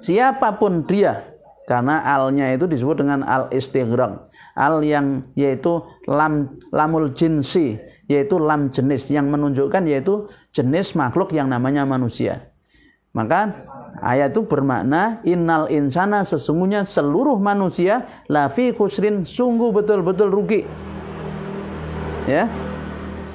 siapapun dia, karena alnya itu disebut dengan al istighraq, al yang yaitu lamul jinsi, yaitu lam jenis yang menunjukkan yaitu jenis makhluk yang namanya manusia. Maka ayat itu bermakna innal insana, sesungguhnya seluruh manusia, lafi khusrin, sungguh betul-betul rugi. Ya.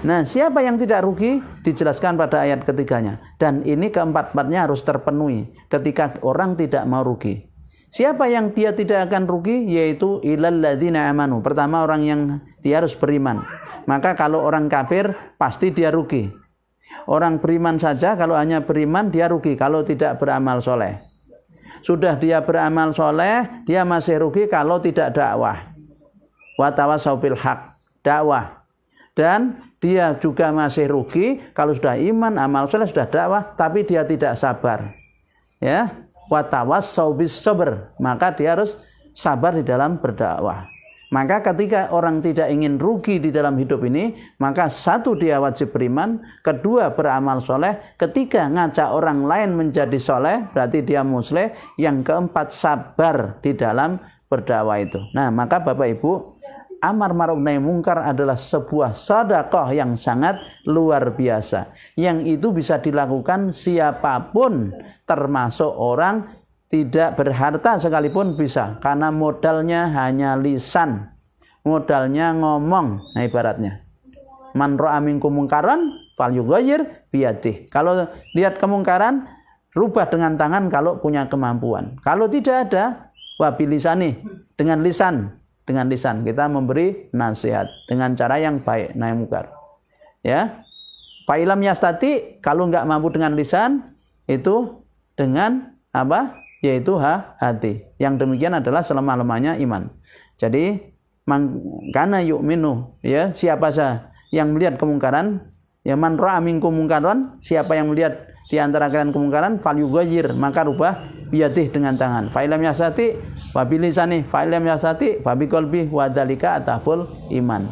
Nah, siapa yang tidak rugi? Dijelaskan pada ayat ketiganya. Dan ini keempat-empatnya harus terpenuhi ketika orang tidak mau rugi. Siapa yang dia tidak akan rugi? Yaitu ilal ladzina amanu. Pertama, orang yang dia harus beriman. Maka kalau orang kafir pasti dia rugi. Orang beriman saja kalau hanya beriman dia rugi kalau tidak beramal soleh. Sudah dia beramal soleh, dia masih rugi kalau tidak dakwah. Wa tawassaw bil haq, dakwah. Dan dia juga masih rugi kalau sudah iman, amal soleh, sudah dakwah, tapi dia tidak sabar. Ya, wa tawassau bis sabr, maka dia harus sabar di dalam berdakwah. Maka ketika orang tidak ingin rugi di dalam hidup ini, maka satu, dia wajib beriman, kedua beramal soleh, ketiga ngajak orang lain menjadi soleh, berarti dia musleh, yang keempat sabar di dalam berdakwah itu. Nah, maka Bapak Ibu, amar ma'ruf nahi mungkar adalah sebuah sedekah yang sangat luar biasa, yang itu bisa dilakukan siapapun, termasuk orang tidak berharta sekalipun bisa, karena modalnya hanya lisan, modalnya ngomong. Nah, ibaratnya man ra'a minkum mungkaran falyughayyir biyadihi. Kalau lihat kemungkaran, rubah dengan tangan kalau punya kemampuan. Kalau tidak ada, wabilisani, dengan lisan kita memberi nasihat dengan cara yang baik, nahi mungkar. Ya. Fa'ilam yastati, kalau enggak mampu dengan lisan, itu dengan apa? Yaitu hati. Yang demikian adalah selemah-lemahnya iman. Jadi kana yu'minu, ya, siapa saja yang melihat kemungkaran, ya, man ra'a minkum mungkaran, siapa yang melihat di antara kalian kemungkaran, falyughayyir, maka rubah biyadih, dengan tangan. Fa'ilam yasati wa bilisani, fa'ilam yasati wa biqalbi, wa dzalika atabul iman.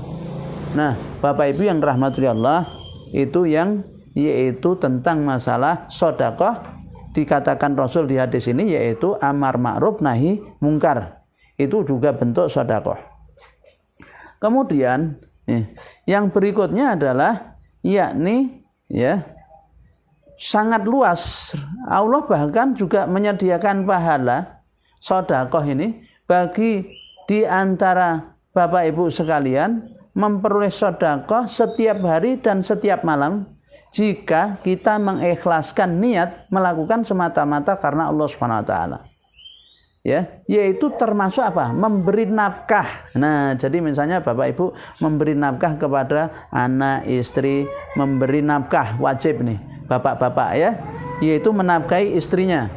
Nah, Bapak Ibu yang rahmati Allah, itu yang yaitu tentang masalah sedekah. Dikatakan Rasul di hadis ini yaitu amar ma'ruf nahi mungkar. Itu juga bentuk sedekah. Kemudian yang berikutnya adalah yakni, ya, sangat luas. Allah bahkan juga menyediakan pahala sedekah ini bagi di antara Bapak Ibu sekalian memperoleh sedekah setiap hari dan setiap malam, jika kita mengikhlaskan niat melakukan semata-mata karena Allah Subhanahu wa taala. Ya, yaitu termasuk apa? Memberi nafkah. Nah, jadi misalnya Bapak Ibu memberi nafkah kepada anak, istri, memberi nafkah wajib nih, bapak-bapak, ya, yaitu menafkahi istrinya,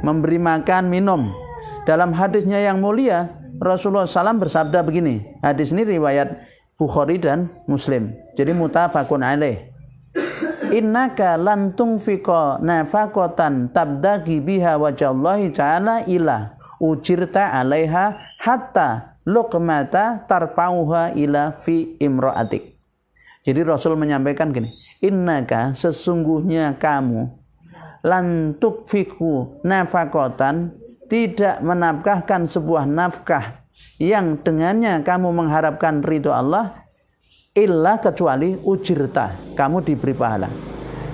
memberi makan, minum. Dalam hadisnya yang mulia, Rasulullah SAW bersabda begini. Hadis ini riwayat Bukhari dan Muslim. Jadi muttafaqun alaih. Innaka lan tunfiqa nafaqatan tabdagi biha wajallahi ta'ala ila ujirta 'alaiha hatta luqmata tarfa'uha ila fi imra'atik. Jadi Rasul menyampaikan gini, innaka, sesungguhnya kamu, lan tukfiku nafaqatan, tidak menafkahkan sebuah nafkah yang dengannya kamu mengharapkan ridho Allah, illa, kecuali ujirta, kamu diberi pahala.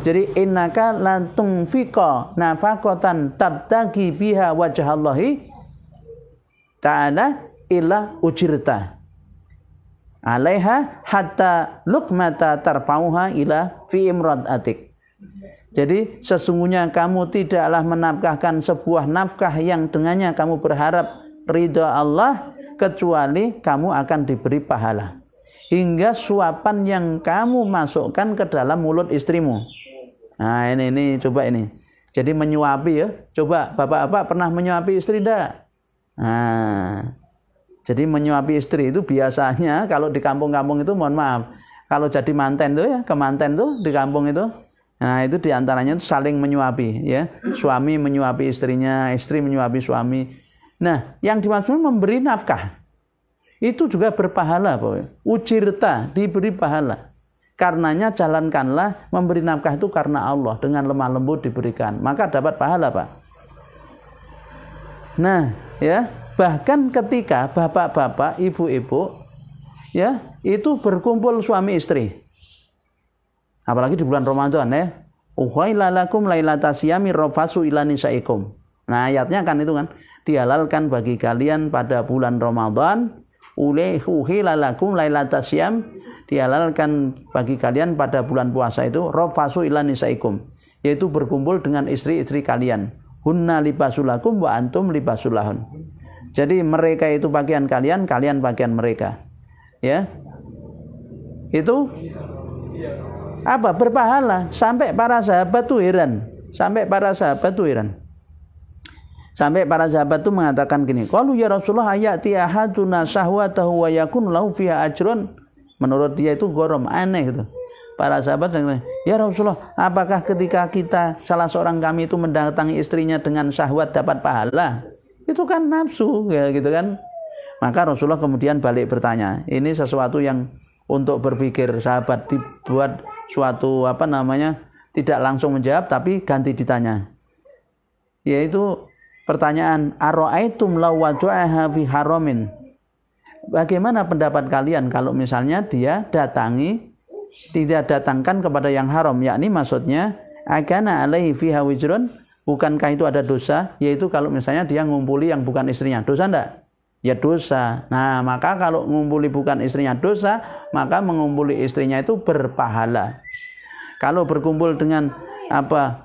Jadi innaka la tunfiqa nafaqatan tabtagi biha wajhallahi ta'ala illa ujirta 'alaiha hatta luqmata tarfa'uha ila fi imra'atik. Jadi sesungguhnya kamu tidaklah menafkahkan sebuah nafkah yang dengannya kamu berharap ridha Allah, kecuali kamu akan diberi pahala hingga suapan yang kamu masukkan ke dalam mulut istrimu. Nah, ini coba ini. Jadi menyuapi, ya. Coba bapak-bapak pernah menyuapi istri enggak? Nah, jadi menyuapi istri itu biasanya kalau di kampung-kampung itu, mohon maaf, kalau jadi manten tuh, ya, kemanten tuh di kampung itu. Nah, itu diantaranya itu saling menyuapi, ya. Suami menyuapi istrinya, istri menyuapi suami. Nah, yang dimaksud memberi nafkah itu juga berpahala, Pak. Ujirta, diberi pahala. Karenanya jalankanlah memberi nafkah itu karena Allah, dengan lemah lembut diberikan, maka dapat pahala, Pak. Nah, ya, bahkan ketika bapak-bapak, ibu-ibu, ya, itu berkumpul suami istri. Apalagi di bulan Ramadan, ya. Uhaila lakum lailata siyami rafasu ila nisaikum. Nah, ayatnya kan itu kan, dihalalkan bagi kalian pada bulan Ramadan uhila lakum lailata siyam, dihalalkan bagi kalian pada bulan puasa itu rafasu ila nisaikum, yaitu berkumpul dengan istri-istri kalian. Hunna libasulakum wa antum libasulahun. Jadi mereka itu pakaian kalian, kalian pakaian mereka. Ya. Itu apa? Berpahala. Sampai para sahabat tuh heran. Sampai para sahabat tuh mengatakan gini, qalu ya Rasulullah ayati ahaduna syahwatahu wa yakun lahu fiha ajrun. Menurut dia itu gharam, aneh gitu. para sahabat, ya Rasulullah, apakah ketika kita salah seorang kami itu mendatangi istrinya dengan syahwat dapat pahala? Itu kan nafsu, ya gitu kan. Maka Rasulullah kemudian balik bertanya. Ini sesuatu yang untuk berpikir, sahabat dibuat suatu tidak langsung menjawab tapi ganti ditanya. Yaitu pertanyaan, ara'aitum law waja'aha fi haramin. Bagaimana pendapat kalian kalau misalnya dia tidak datangkan kepada yang haram, yakni maksudnya akana alaihi fiha wizrun, bukankah itu ada dosa? Yaitu kalau misalnya dia ngumpuli yang bukan istrinya, dosa enggak? Ya dosa. Nah, maka kalau ngumpuli bukan istrinya dosa, maka mengumpuli istrinya itu berpahala. Kalau berkumpul dengan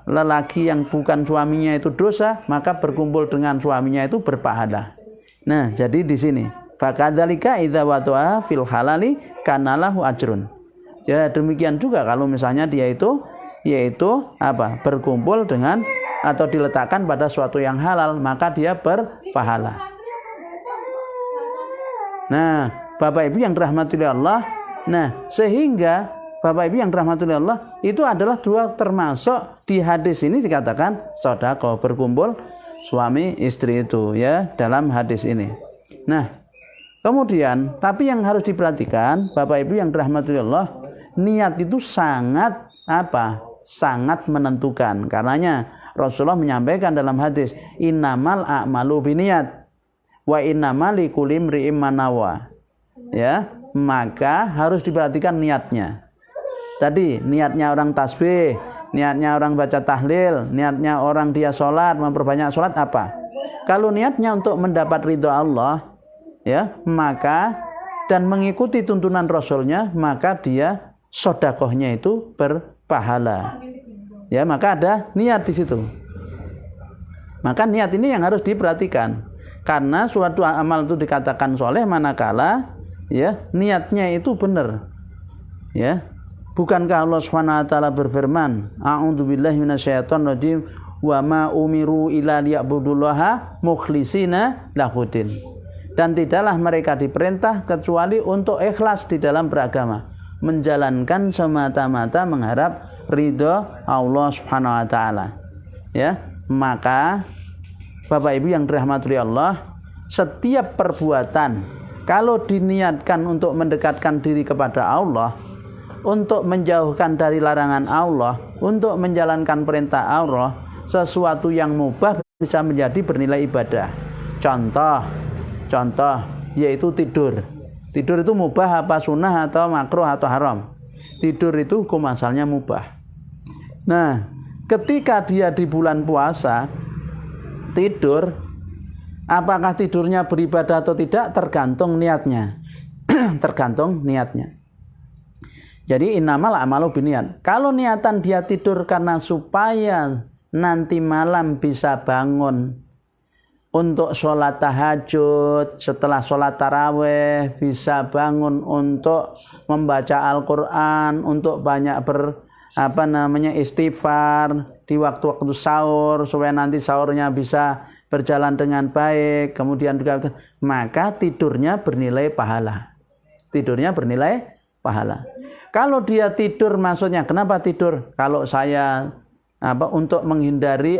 lelaki yang bukan suaminya itu dosa, maka berkumpul dengan suaminya itu berpahala. Nah, jadi di sini fakadzalika idza wata'a fil halali kana lahu ajrun. Ya, demikian juga kalau misalnya dia itu berkumpul dengan atau diletakkan pada suatu yang halal, maka dia berpahala. Nah, Bapak Ibu yang dirahmati Allah, sehingga Bapak Ibu yang dirahmati Allah, itu adalah dua termasuk di hadis ini dikatakan sedekah, berkumpul suami istri itu ya dalam hadis ini. Nah, kemudian tapi yang harus diperhatikan Bapak Ibu yang dirahmati Allah, niat itu sangat menentukan. Karenanya Rasulullah menyampaikan dalam hadis, innamal a'malu binniyat wa innamal likulli imri'in ma nawa. Ya, maka harus diperhatikan niatnya. Tadi niatnya orang tasbih, niatnya orang baca tahlil, niatnya orang dia sholat, memperbanyak sholat apa? Kalau niatnya untuk mendapat ridho Allah, ya, maka dan mengikuti tuntunan Rasulnya, maka dia sedekahnya itu berpahala. Ya, maka ada niat di situ. Maka niat ini yang harus diperhatikan. Karena suatu amal itu dikatakan soleh manakala ya niatnya itu benar. Ya. Bukankah Allah Subhanahu wa taala berfirman, a'udzubillahi minasyaitonir rajim, wa ma umiru illa liya'budullaha mukhlishina lahuddin. Dan tidaklah mereka diperintah kecuali untuk ikhlas di dalam beragama, menjalankan semata-mata mengharap ridho Allah Subhanahu wa taala. Ya, maka Bapak Ibu yang dirahmati Allah, setiap perbuatan kalau diniatkan untuk mendekatkan diri kepada Allah, untuk menjauhkan dari larangan Allah, untuk menjalankan perintah Allah, sesuatu yang mubah bisa menjadi bernilai ibadah. Contoh yaitu tidur. Tidur itu mubah apa sunnah atau makruh atau haram? Tidur itu hukum asalnya mubah. Nah, ketika dia di bulan puasa tidur, apakah tidurnya beribadah atau tidak tergantung niatnya. Tergantung niatnya. Jadi innamal a'malu binniyat. Kalau niatan dia tidur karena supaya nanti malam bisa bangun untuk sholat tahajud, setelah sholat taraweh bisa bangun untuk membaca Al-Quran, untuk banyak istighfar di waktu-waktu sahur supaya nanti sahurnya bisa berjalan dengan baik, kemudian juga maka tidurnya bernilai pahala. Tidurnya bernilai pahala. Kalau dia tidur maksudnya kenapa tidur? Kalau saya untuk menghindari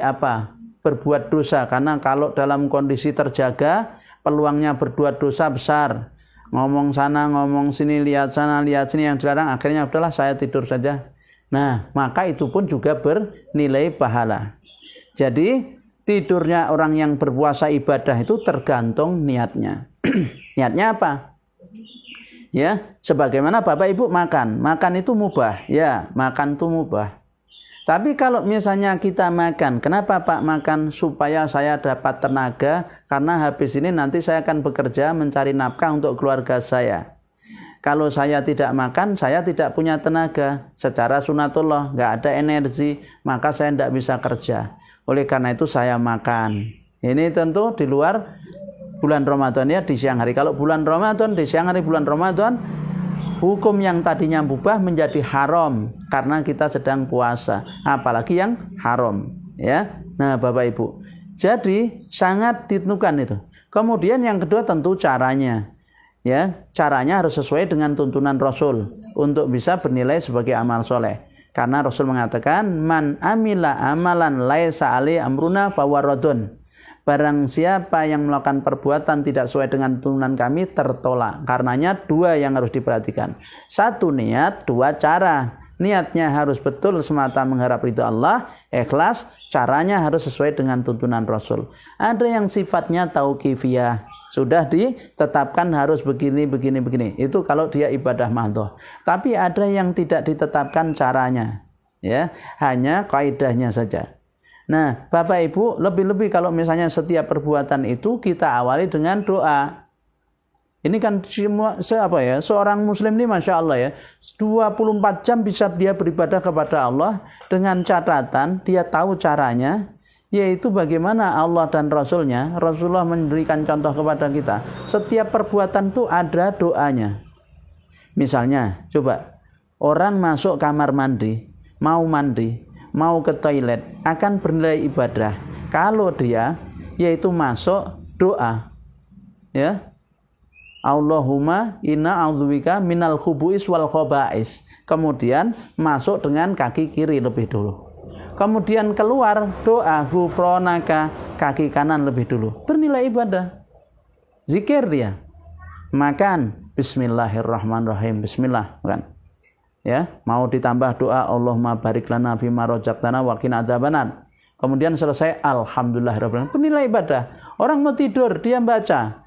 berbuat dosa, karena kalau dalam kondisi terjaga peluangnya berbuat dosa besar. Ngomong sana, ngomong sini, lihat sana, lihat sini yang dilarang, akhirnya udahlah saya tidur saja. Nah, maka itu pun juga bernilai pahala. Jadi, tidurnya orang yang berpuasa ibadah itu tergantung niatnya. Niatnya apa? Ya, sebagaimana Bapak Ibu makan. Makan itu mubah. Ya, makan itu mubah. Tapi kalau misalnya kita makan, kenapa Pak makan? Supaya saya dapat tenaga, karena habis ini nanti saya akan bekerja mencari nafkah untuk keluarga saya. Kalau saya tidak makan, saya tidak punya tenaga. Secara sunatullah, nggak ada energi, maka saya tidak bisa kerja. Oleh karena itu saya makan. Ini tentu di luar bulan Ramadan ya, di siang hari. Kalau bulan Ramadan, di siang hari bulan Ramadan, hukum yang tadinya mubah menjadi haram karena kita sedang puasa. Apalagi yang haram. Ya, nah Bapak Ibu. Jadi sangat ditentukan itu. Kemudian yang kedua tentu caranya. Ya, caranya harus sesuai dengan tuntunan Rasul untuk bisa bernilai sebagai amal soleh. Karena Rasul mengatakan, man amila amalan laisa alaihi amruna fawaradun. Barang siapa yang melakukan perbuatan tidak sesuai dengan tuntunan kami, tertolak. Karenanya dua yang harus diperhatikan. Satu niat, dua cara. Niatnya harus betul semata mengharap ridho Allah, ikhlas. Caranya harus sesuai dengan tuntunan Rasul. Ada yang sifatnya tauqifiyah, sudah ditetapkan harus begini. Itu kalau dia ibadah mahdhah. Tapi ada yang tidak ditetapkan caranya, ya, hanya kaidahnya saja. Nah, Bapak Ibu, lebih-lebih kalau misalnya setiap perbuatan itu kita awali dengan doa. Ini kan seorang muslim ini Masya Allah ya, 24 jam bisa dia beribadah kepada Allah dengan catatan dia tahu caranya, yaitu bagaimana Allah dan Rasulnya. Rasulullah memberikan contoh kepada kita, setiap perbuatan itu ada doanya. Misalnya, coba orang masuk kamar mandi, mau ke toilet, akan bernilai ibadah kalau dia yaitu masuk doa, ya, Allahumma inna a'udzubika minal khubuis wal khaba'is. Kemudian masuk dengan kaki kiri lebih dulu. Kemudian keluar doa ghufranaka, kaki kanan lebih dulu. Bernilai ibadah. Zikir dia. Makan bismillahirrahmanirrahim. Bismillah, makan. Ya, mau ditambah doa Allahumma barik lana fima razaqtana wa qina adzabannar. Kemudian selesai alhamdulillahirabbil alamin. Bernilai ibadah. Orang mau tidur dia baca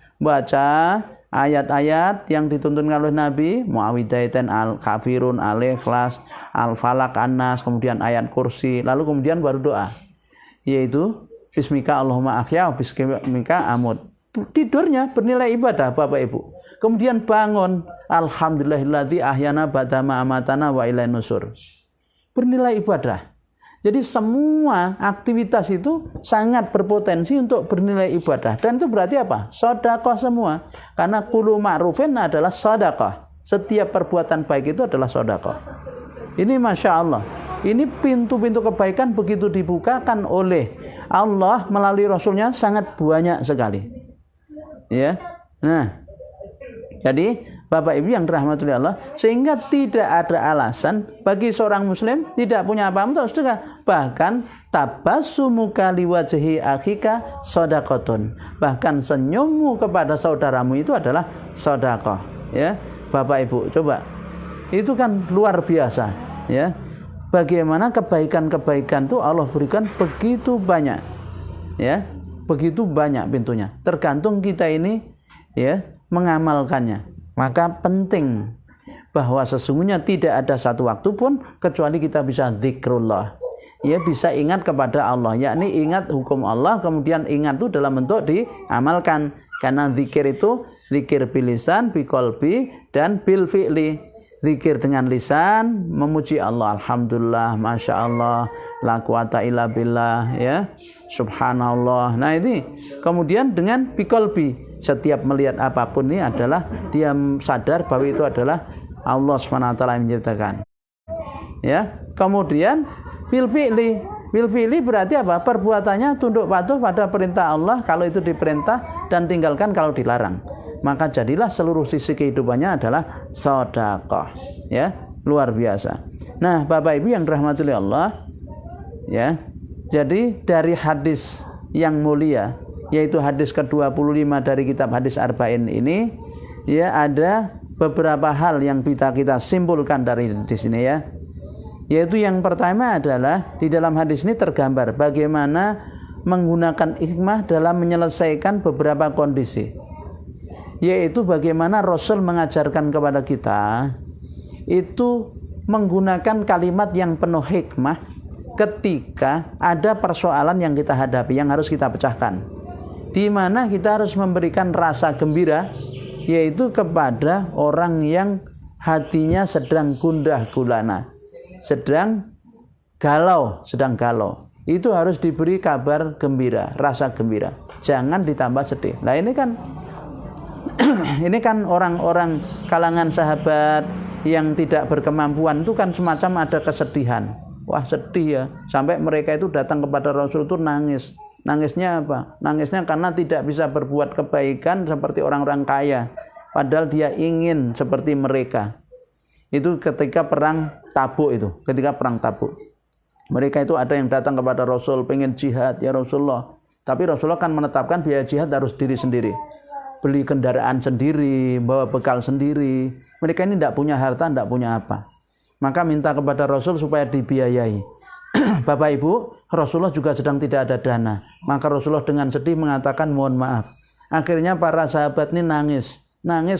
ayat-ayat yang dituntunkan oleh Nabi, Muawwidzatain, Al-Kafirun, Al-Ikhlas, Al-Falaq, An-Nas, kemudian ayat kursi, lalu kemudian baru doa, yaitu Bismika Allahumma ahya, Bismika amut. Tidurnya bernilai ibadah Bapak Ibu. Kemudian bangun, Alhamdulillahilladzi ahyana ba'dama amatana wa ilaihin nusur. Bernilai ibadah. Jadi semua aktivitas itu sangat berpotensi untuk bernilai ibadah. Dan itu berarti apa? Sedekah semua. Karena kullu ma'rufin adalah sedekah. Setiap perbuatan baik itu adalah sedekah. Ini Masya Allah. Ini pintu-pintu kebaikan begitu dibukakan oleh Allah melalui Rasulnya sangat banyak sekali. Ya. Nah, jadi Bapak Ibu yang dirahmati Allah, sehingga tidak ada alasan bagi seorang muslim tidak punya apa-apa untuk sedekah. Bahkan tabassumuka liwajhi akhika shadaqatun. Bahkan senyummu kepada saudaramu itu adalah sedekah, ya. Bapak Ibu, coba. Itu kan luar biasa, ya. Bagaimana kebaikan-kebaikan itu Allah berikan begitu banyak. Ya. Begitu banyak pintunya. Tergantung kita ini, ya, mengamalkannya. Maka penting bahwa sesungguhnya tidak ada satu waktu pun kecuali kita bisa zikrullah. Ya, bisa ingat kepada Allah, yakni ingat hukum Allah, kemudian ingat itu dalam bentuk diamalkan. Karena zikir itu zikir bilisan, biqalbi, dan bil fi'li. Zikir dengan lisan, memuji Allah, alhamdulillah, masya Allah, la quwata illa billah, ya, subhanallah. Nah ini kemudian dengan biqalbi, setiap melihat apapun ini adalah dia sadar bahwa itu adalah Allah SWT yang menciptakan. Ya, kemudian bil fi'li berarti apa? Perbuatannya tunduk patuh pada perintah Allah kalau itu diperintah dan tinggalkan kalau dilarang. Maka jadilah seluruh sisi kehidupannya adalah sedekah. Ya, luar biasa. Nah, Bapak Ibu yang dirahmati Allah, ya. Jadi dari hadis yang mulia, yaitu hadis ke-25 dari kitab hadis Arba'in ini, ya, ada beberapa hal yang kita simpulkan dari di sini, ya. Yaitu yang pertama adalah di dalam hadis ini tergambar bagaimana menggunakan hikmah dalam menyelesaikan beberapa kondisi. Yaitu bagaimana Rasul mengajarkan kepada kita itu menggunakan kalimat yang penuh hikmah ketika ada persoalan yang kita hadapi, yang harus kita pecahkan, di mana kita harus memberikan rasa gembira, yaitu kepada orang yang hatinya sedang gundah gulana, sedang galau. Itu harus diberi kabar gembira, rasa gembira, jangan ditambah sedih. Nah ini kan orang-orang kalangan sahabat yang tidak berkemampuan itu kan semacam ada kesedihan. Wah, sedih ya, sampai mereka itu datang kepada Rasul itu nangis. Nangisnya apa? Nangisnya karena tidak bisa berbuat kebaikan seperti orang-orang kaya. padahal dia ingin seperti mereka. Itu ketika perang Tabuk itu, ketika perang Tabuk. Mereka itu ada yang datang kepada Rasul, pengen jihad, ya Rasulullah. Tapi Rasulullah kan menetapkan biaya jihad harus diri sendiri. Beli kendaraan sendiri, bawa bekal sendiri. Mereka ini tidak punya harta, tidak punya apa. Maka minta kepada Rasul supaya dibiayai. Bapak Ibu, Rasulullah juga sedang tidak ada dana. Maka Rasulullah dengan sedih mengatakan mohon maaf. Akhirnya para sahabat ini nangis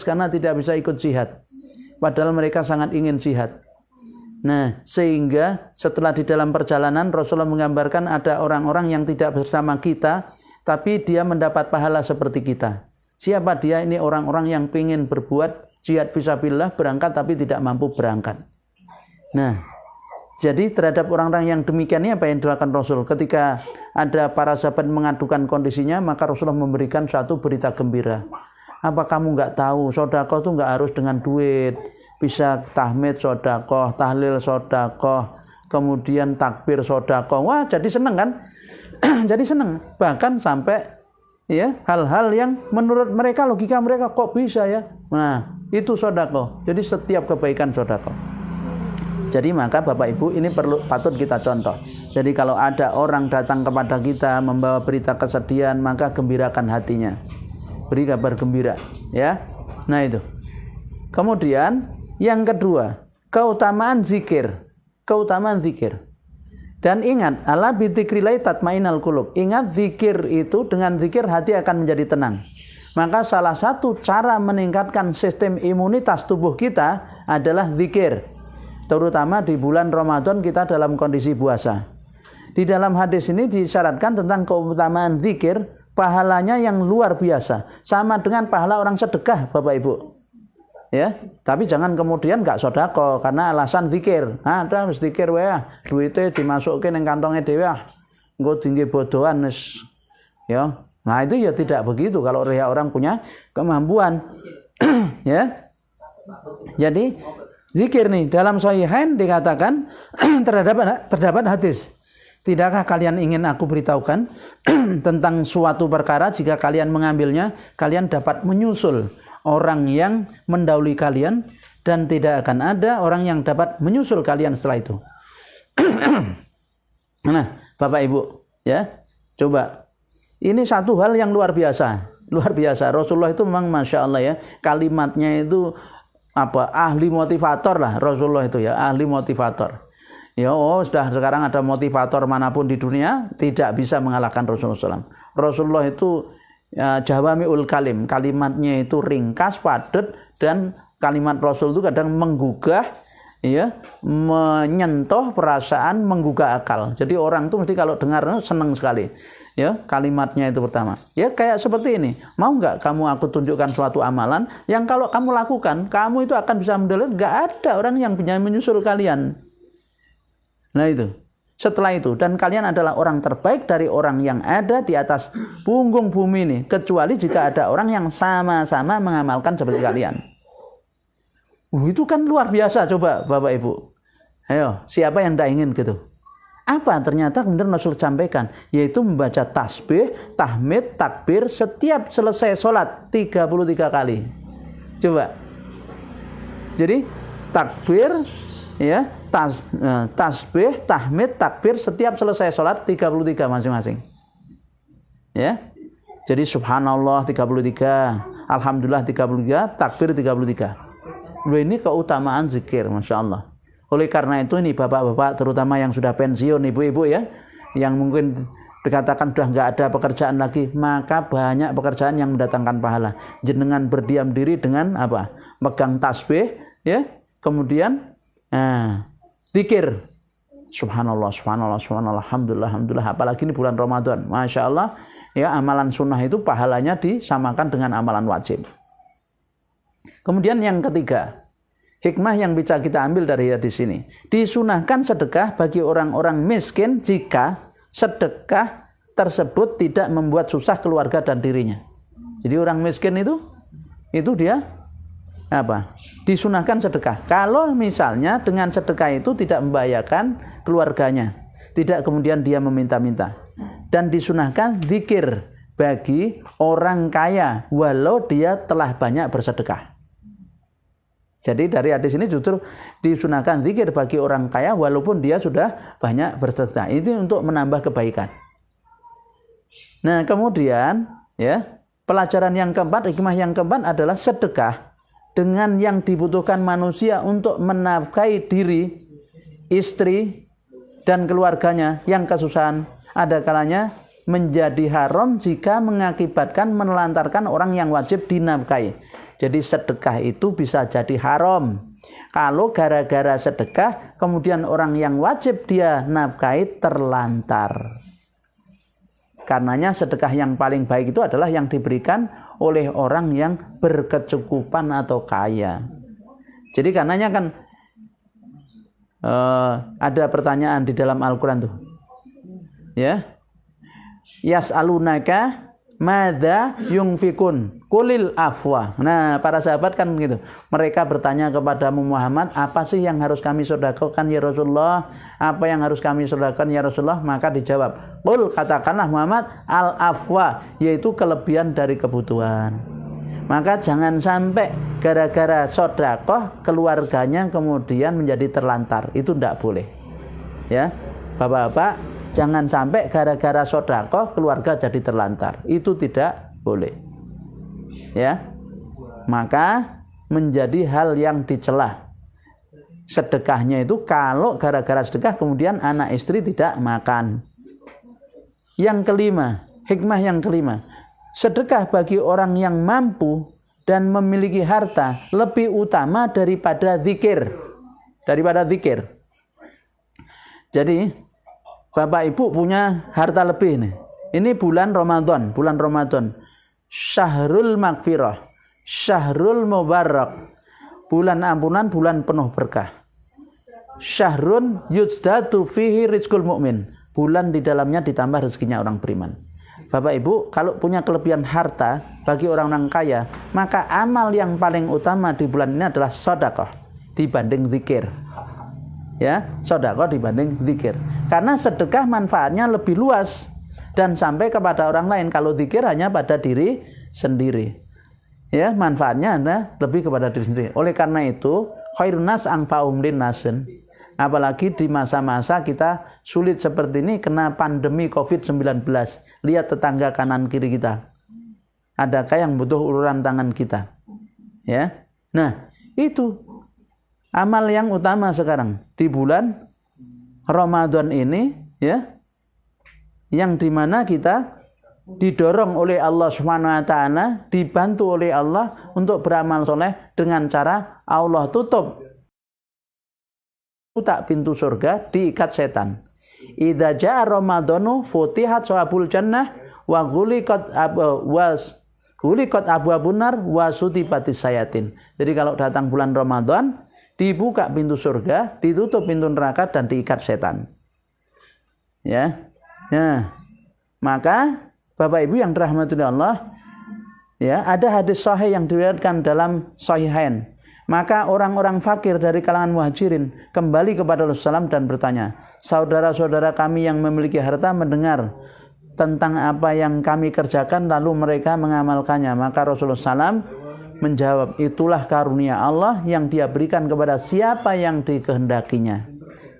karena tidak bisa ikut jihad. Padahal mereka sangat ingin jihad. Nah, sehingga setelah di dalam perjalanan Rasulullah menggambarkan ada orang-orang yang tidak bersama kita, tapi dia mendapat pahala seperti kita. Siapa dia? Ini orang-orang yang ingin berbuat jihad fisabilillah, berangkat tapi tidak mampu berangkat. Nah, jadi terhadap orang-orang yang demikian ini apa yang dilakukan Rasul? Ketika ada para sahabat mengadukan kondisinya, maka Rasulullah memberikan satu berita gembira. Apa kamu nggak tahu, sodakoh itu nggak harus dengan duit, bisa tahmid sodakoh, tahlil sodakoh, kemudian takbir sodakoh. Wah, jadi seneng kan? Jadi seneng. Bahkan sampai ya hal-hal yang menurut mereka, logika mereka kok bisa ya. Nah, itu sodakoh. Jadi setiap kebaikan sodakoh. Jadi maka Bapak Ibu ini patut kita contoh. Jadi kalau ada orang datang kepada kita membawa berita kesedihan, maka gembirakan hatinya. Beri kabar gembira, ya. Nah itu. Kemudian yang kedua, keutamaan zikir. Keutamaan zikir. Dan ingat, ala bidzikrillah tatmainnul qulub. Ingat zikir itu, dengan zikir hati akan menjadi tenang. Maka salah satu cara meningkatkan sistem imunitas tubuh kita adalah zikir. Terutama di bulan Ramadan kita dalam kondisi puasa. Di dalam hadis ini disyaratkan tentang keutamaan zikir. Pahalanya yang luar biasa, sama dengan pahala orang sedekah, Bapak Ibu. Ya, tapi jangan kemudian gak sedekah karena alasan zikir. Ada wis zikir wae, duite dimasukin ning kantonge dhewe ah. Engko tinggi bodohan wis. Ya. Nah, itu ya tidak begitu kalau orang punya kemampuan. Ya. Jadi zikir nih dalam Sahihain dikatakan terdapat hadis. Tidakkah kalian ingin aku beritahukan tentang suatu perkara, jika kalian mengambilnya, kalian dapat menyusul orang yang mendahului kalian dan tidak akan ada orang yang dapat menyusul kalian setelah itu. Nah, Bapak Ibu, ya, coba. Ini satu hal yang luar biasa. Luar biasa. Rasulullah itu memang Masya Allah ya, kalimatnya itu ahli motivator lah Rasulullah itu ya, ahli motivator. Ya, sudah sekarang ada motivator manapun di dunia tidak bisa mengalahkan Rasulullah SAW. Rasulullah itu jawami'ul kalim, kalimatnya itu ringkas, padat, dan kalimat Rasul itu kadang menggugah, ya, menyentuh perasaan, menggugah akal. Jadi orang itu mesti kalau dengar senang sekali. Ya, kalimatnya itu pertama. Ya, kayak seperti ini. Mau nggak kamu aku tunjukkan suatu amalan yang kalau kamu lakukan, kamu itu akan bisa mendapat. Nggak ada orang yang bisa menyusul kalian. Nah itu, setelah itu, dan kalian adalah orang terbaik dari orang yang ada di atas punggung bumi ini, kecuali jika ada orang yang sama-sama mengamalkan seperti kalian. Itu kan luar biasa, coba Bapak Ibu. Ayo, siapa yang tidak ingin gitu? Apa ternyata kemudian Rasul sampaikan, yaitu membaca tasbih, tahmid, takbir setiap selesai sholat 33 kali. Coba. Jadi takbir, ya, tasbih, tahmid, takbir setiap selesai sholat 33 masing-masing. Ya. Jadi subhanallah 33, alhamdulillah 33, takbir 33. Ini keutamaan zikir, Masya Allah. Oleh karena itu ini bapak-bapak terutama yang sudah pensiun, ibu-ibu ya, yang mungkin dikatakan sudah nggak ada pekerjaan lagi, maka banyak pekerjaan yang mendatangkan pahala. Jenengan berdiam diri dengan apa? Megang tasbih, ya, kemudian zikir, subhanallah, subhanallah, subhanallah, alhamdulillah, alhamdulillah. Apalagi ini bulan Ramadan, Masya Allah, ya, amalan sunnah itu pahalanya disamakan dengan amalan wajib. Kemudian yang ketiga, hikmah yang bisa kita ambil dari hadis ini, disunahkan sedekah bagi orang-orang miskin jika sedekah tersebut tidak membuat susah keluarga dan dirinya. Jadi orang miskin itu dia disunahkan sedekah. Kalau misalnya dengan sedekah itu tidak membahayakan keluarganya, tidak kemudian dia meminta-minta. Dan disunahkan zikir bagi orang kaya walau dia telah banyak bersedekah. Jadi dari hadis ini justru disunahkan zikir bagi orang kaya walaupun dia sudah banyak bersedekah. Ini untuk menambah kebaikan. Nah, kemudian ya, pelajaran yang keempat, hikmah yang keempat adalah sedekah dengan yang dibutuhkan manusia untuk menafkahi diri, istri dan keluarganya yang kesusahan, ada kalanya menjadi haram jika mengakibatkan menelantarkan orang yang wajib dinafkahi. Jadi sedekah itu bisa jadi haram kalau gara-gara sedekah kemudian orang yang wajib dia nafkahi terlantar. Karenanya sedekah yang paling baik itu adalah yang diberikan oleh orang yang berkecukupan atau kaya. Jadi karenanya kan ada pertanyaan di dalam Al-Quran tuh, ya, yas'alunaka madza yunfikun qulil afwa. Nah, para sahabat kan begitu. Mereka bertanya kepadamu Muhammad, apa sih yang harus kami sedekahkan ya Rasulullah? Apa yang harus kami sedekahkan ya Rasulullah? Maka dijawab, qul, katakanlah Muhammad, al afwa, yaitu kelebihan dari kebutuhan. Maka jangan sampai gara-gara sedekah keluarganya kemudian menjadi terlantar. Itu tidak boleh. Ya, Bapak-bapak, jangan sampai gara-gara sedekah keluarga jadi terlantar. Itu tidak boleh. Ya. Maka menjadi hal yang dicela. Sedekahnya itu kalau gara-gara sedekah kemudian anak istri tidak makan. Yang kelima, hikmah yang kelima, sedekah bagi orang yang mampu dan memiliki harta lebih utama daripada zikir. Daripada zikir. Jadi Bapak Ibu punya harta lebih nih. Ini bulan Ramadan. Syahrul Maghfirah, Syahrul Mubarak, bulan ampunan, bulan penuh berkah. Syahrun yuzdatu fihi rizqul mu'min, bulan di dalamnya ditambah rezekinya orang beriman. Bapak Ibu, kalau punya kelebihan harta bagi orang-orang kaya, maka amal yang paling utama di bulan ini adalah sedekah dibanding zikir. Ya, sedekah dibanding zikir. Karena sedekah manfaatnya lebih luas dan sampai kepada orang lain. Kalau zikir hanya pada diri sendiri. Ya, manfaatnya adalah lebih kepada diri sendiri. Oleh karena itu, khairun nas anfa'uhum linnasin. Apalagi di masa-masa kita sulit seperti ini kena pandemi COVID-19. Lihat tetangga kanan kiri kita. Adakah yang butuh uluran tangan kita? Ya. Nah, itu amal yang utama sekarang di bulan Ramadan ini, ya, yang dimana kita didorong oleh Allah Subhanahu wa taala, dibantu oleh Allah untuk beramal soleh dengan cara Allah tutup pintu surga, diikat setan. Idza jaa ramadhanu futihat syabul jannah wa ghuliqat abwabun nar wa sutibatis sayatin. Jadi kalau datang bulan Ramadan, dibuka pintu surga, ditutup pintu neraka dan diikat setan. Ya. Nah, maka Bapak Ibu yang dirahmati Allah, ya, ada hadis sahih yang diriwayatkan dalam Sahihain. Maka orang-orang fakir dari kalangan muhajirin kembali kepada Rasulullah SAW dan bertanya, saudara-saudara kami yang memiliki harta mendengar tentang apa yang kami kerjakan lalu mereka mengamalkannya. Maka Rasulullah SAW menjawab, itulah karunia Allah yang dia berikan kepada siapa yang dikehendakinya.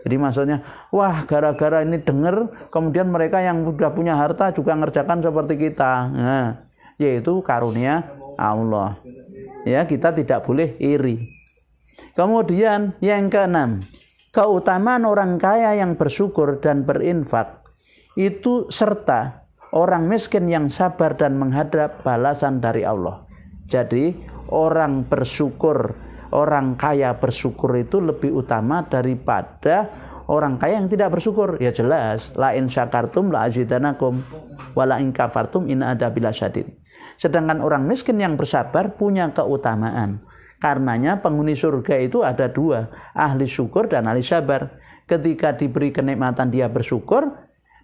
Jadi maksudnya, wah gara-gara ini dengar, kemudian mereka yang sudah punya harta juga ngerjakan seperti kita. Nah, yaitu karunia Allah. Ya, kita tidak boleh iri. Kemudian yang keenam, keutamaan orang kaya yang bersyukur dan berinfak itu serta orang miskin yang sabar dan menghadap balasan dari Allah. Jadi orang bersyukur, orang kaya bersyukur itu lebih utama daripada orang kaya yang tidak bersyukur. Ya jelas, la in syakartum la azidanakum wa la in kafartum in adabil syadid. Sedangkan orang miskin yang bersabar punya keutamaan. Karenanya penghuni surga itu ada dua, ahli syukur dan ahli sabar. Ketika diberi kenikmatan dia bersyukur,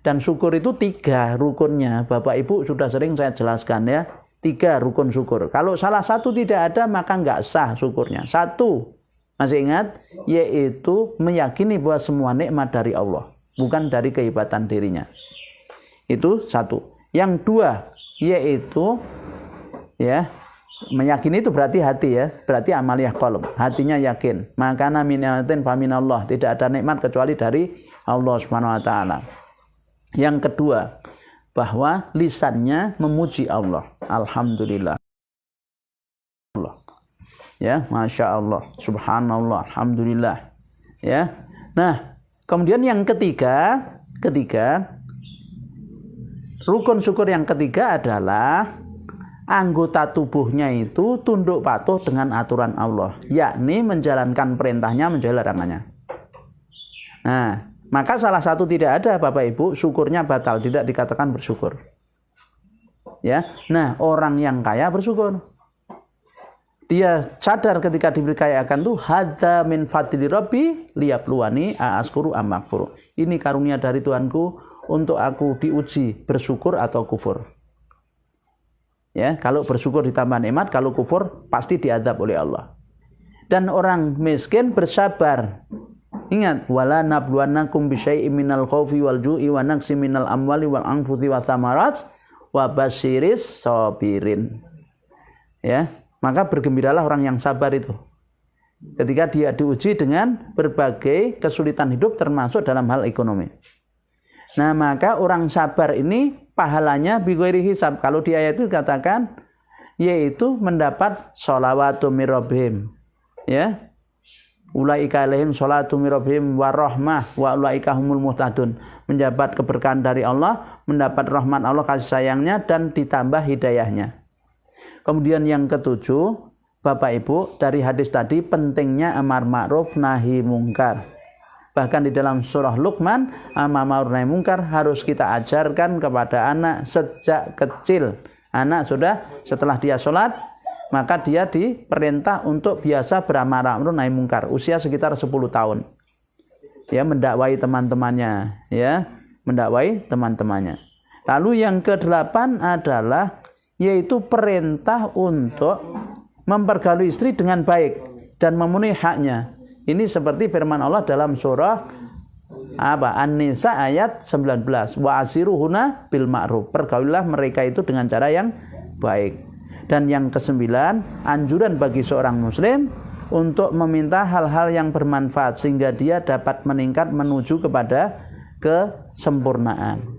dan syukur itu 3 rukunnya. Bapak Ibu sudah sering saya jelaskan ya, 3 rukun syukur. Kalau salah satu tidak ada maka nggak sah syukurnya. 1, masih ingat, yaitu meyakini bahwa semua nikmat dari Allah, bukan dari kehebatan dirinya. Itu 1. Yang 2, yaitu ya, meyakini itu berarti hati ya, berarti amaliyah qalb, hatinya yakin. Makana min ni'matin fa minallah, tidak ada nikmat kecuali dari Allah Subhanahu wa taala. Yang kedua, bahwa lisannya memuji Allah. Alhamdulillah. Ya, masya Allah, subhanallah, alhamdulillah. Ya. Nah, kemudian yang ketiga, rukun syukur yang ketiga adalah anggota tubuhnya itu tunduk patuh dengan aturan Allah, yakni menjalankan perintahnya, menjauhi larangannya. Nah, maka salah satu tidak ada Bapak Ibu, syukurnya batal, tidak dikatakan bersyukur. Ya. Nah, orang yang kaya bersyukur. Dia sadar ketika diberi kekayaan itu hadza min fadli rabbi liyabluwani aaskuru am akfur. Ini karunia dari Tuhanku untuk aku diuji bersyukur atau kufur. Ya, kalau bersyukur ditambah nikmat, kalau kufur pasti diadab oleh Allah. Dan orang miskin bersabar. Ingat, wala nabluwannakum bisyai'im minal khaufi wal ju'i wa naqsi minal amwali wal anfusi wa tsamarat wa basyiris sabirin. Ya. Maka bergembiralah orang yang sabar itu. Ketika dia diuji dengan berbagai kesulitan hidup termasuk dalam hal ekonomi. Nah, maka orang sabar ini pahalanya bighairi hisab. Kalau di ayat itu dikatakan yaitu mendapat sholawatu mir rabbihim. Ya. Ulaika alaihim sholatu mir rabbihim wa rahmah wa ulaika humul muhtadun. Mendapat keberkahan dari Allah, mendapat rahmat Allah, kasih sayangnya, dan ditambah hidayahnya. Kemudian yang ketujuh, Bapak Ibu, dari hadis tadi pentingnya amar ma'ruf nahi mungkar. Bahkan di dalam surah Luqman, amar ma'ruf nahi mungkar harus kita ajarkan kepada anak sejak kecil. Anak sudah setelah dia sholat, maka dia diperintah untuk biasa beramar ma'ruf nahi mungkar. Usia sekitar 10 tahun. Ya, mendakwai teman-temannya, ya, mendakwai teman-temannya. Lalu yang ke-8 adalah yaitu perintah untuk mempergauli istri dengan baik dan memenuhi haknya. Ini seperti firman Allah dalam surah An-Nisa ayat 19. Wa asiruhuna bil ma'ruf. Pergaulilah mereka itu dengan cara yang baik. Dan yang ke-9, anjuran bagi seorang muslim untuk meminta hal-hal yang bermanfaat sehingga dia dapat meningkat menuju kepada kesempurnaan.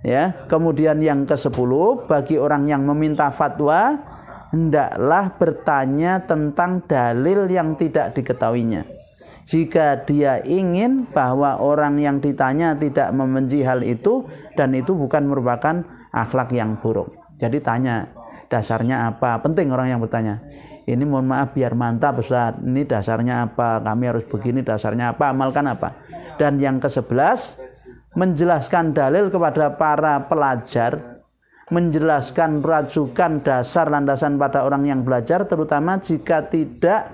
Ya, kemudian yang ke-10, bagi orang yang meminta fatwa hendaklah bertanya tentang dalil yang tidak diketahuinya. Jika dia ingin bahwa orang yang ditanya tidak membenci hal itu dan itu bukan merupakan akhlak yang buruk. Jadi tanya, dasarnya apa? Penting orang yang bertanya. Ini mohon maaf biar mantap Ustaz. Ini dasarnya apa? Kami harus begini, dasarnya apa? Amalkan apa? Dan yang ke-11, menjelaskan dalil kepada para pelajar, menjelaskan rujukan dasar landasan pada orang yang belajar, terutama jika tidak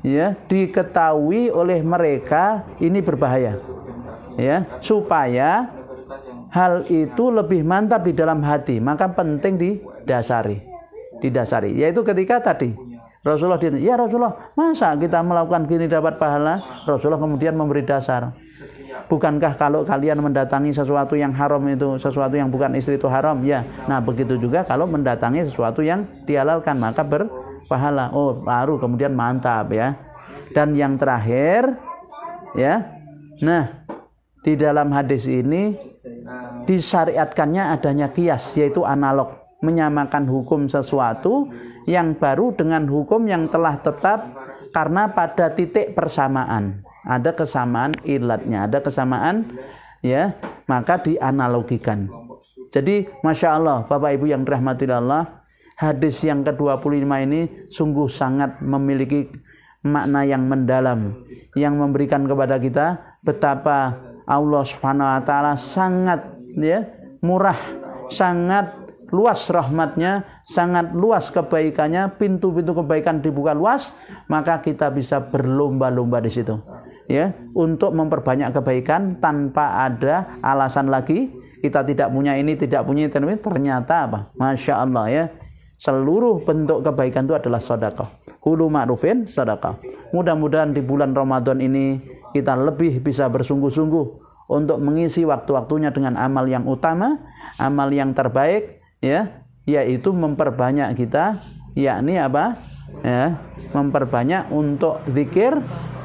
ya diketahui oleh mereka ini berbahaya, ya, supaya hal itu lebih mantap di dalam hati. Maka penting didasari, yaitu ketika tadi Rasulullah ditanya, ya Rasulullah, masa kita melakukan gini dapat pahala? Rasulullah kemudian memberi dasar. Bukankah kalau kalian mendatangi sesuatu yang haram itu, sesuatu yang bukan istri itu haram? Ya. Nah, begitu juga kalau mendatangi sesuatu yang dihalalkan, maka berpahala. Oh, baru kemudian mantap ya. Dan yang terakhir, ya. Nah, di dalam hadis ini disyariatkannya adanya qiyas, yaitu analog, menyamakan hukum sesuatu yang baru dengan hukum yang telah tetap karena pada titik persamaan. Ada kesamaan ilatnya, ada kesamaan ya, maka dianalogikan. Jadi Masya Allah, Bapak Ibu yang dirahmati Allah, hadis yang ke-25 ini sungguh sangat memiliki makna yang mendalam, yang memberikan kepada kita betapa Allah Subhanahu wa taala sangat ya murah, sangat luas rahmatnya, sangat luas kebaikannya, pintu-pintu kebaikan dibuka luas, maka kita bisa berlomba-lomba di situ. Ya, untuk memperbanyak kebaikan tanpa ada alasan lagi kita tidak punya ini, tidak punya itu. Ternyata apa? Masya Allah ya, seluruh bentuk kebaikan itu adalah sedekah. Hulu ma'rufin sedekah. Mudah-mudahan di bulan Ramadan ini kita lebih bisa bersungguh-sungguh untuk mengisi waktu-waktunya dengan amal yang utama, amal yang terbaik, ya, yaitu memperbanyak kita, yakni apa? Ya, memperbanyak untuk zikir,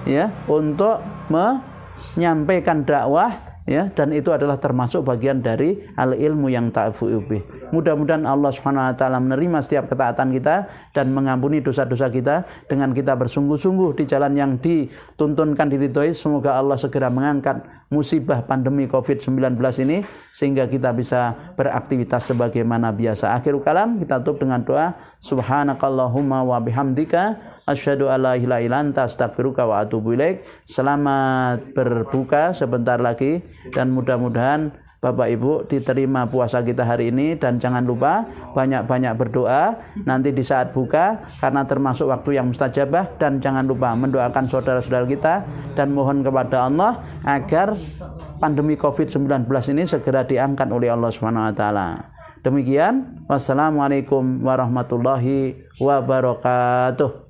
ya, untuk menyampaikan dakwah, ya, dan itu adalah termasuk bagian dari al-ilmu yang ta'fu'u bih. Mudah-mudahan Allah Subhanahu wa taala menerima setiap ketaatan kita dan mengampuni dosa-dosa kita dengan kita bersungguh-sungguh di jalan yang dituntunkan, diridhoi. Semoga Allah segera mengangkat musibah pandemi Covid-19 ini sehingga kita bisa beraktivitas sebagaimana biasa. Akhirul kalam, kita tutup dengan doa, subhanakallahumma wa bihamdika asyhadu alla ilaha illa anta astaghfiruka wa atubu ilaik. Selamat berbuka sebentar lagi dan mudah-mudahan Bapak Ibu diterima puasa kita hari ini, dan jangan lupa banyak-banyak berdoa nanti di saat buka karena termasuk waktu yang mustajabah, dan jangan lupa mendoakan saudara-saudara kita dan mohon kepada Allah agar pandemi Covid-19 ini segera diangkat oleh Allah Subhanahu wa taala. Demikian, wassalamualaikum warahmatullahi wabarakatuh.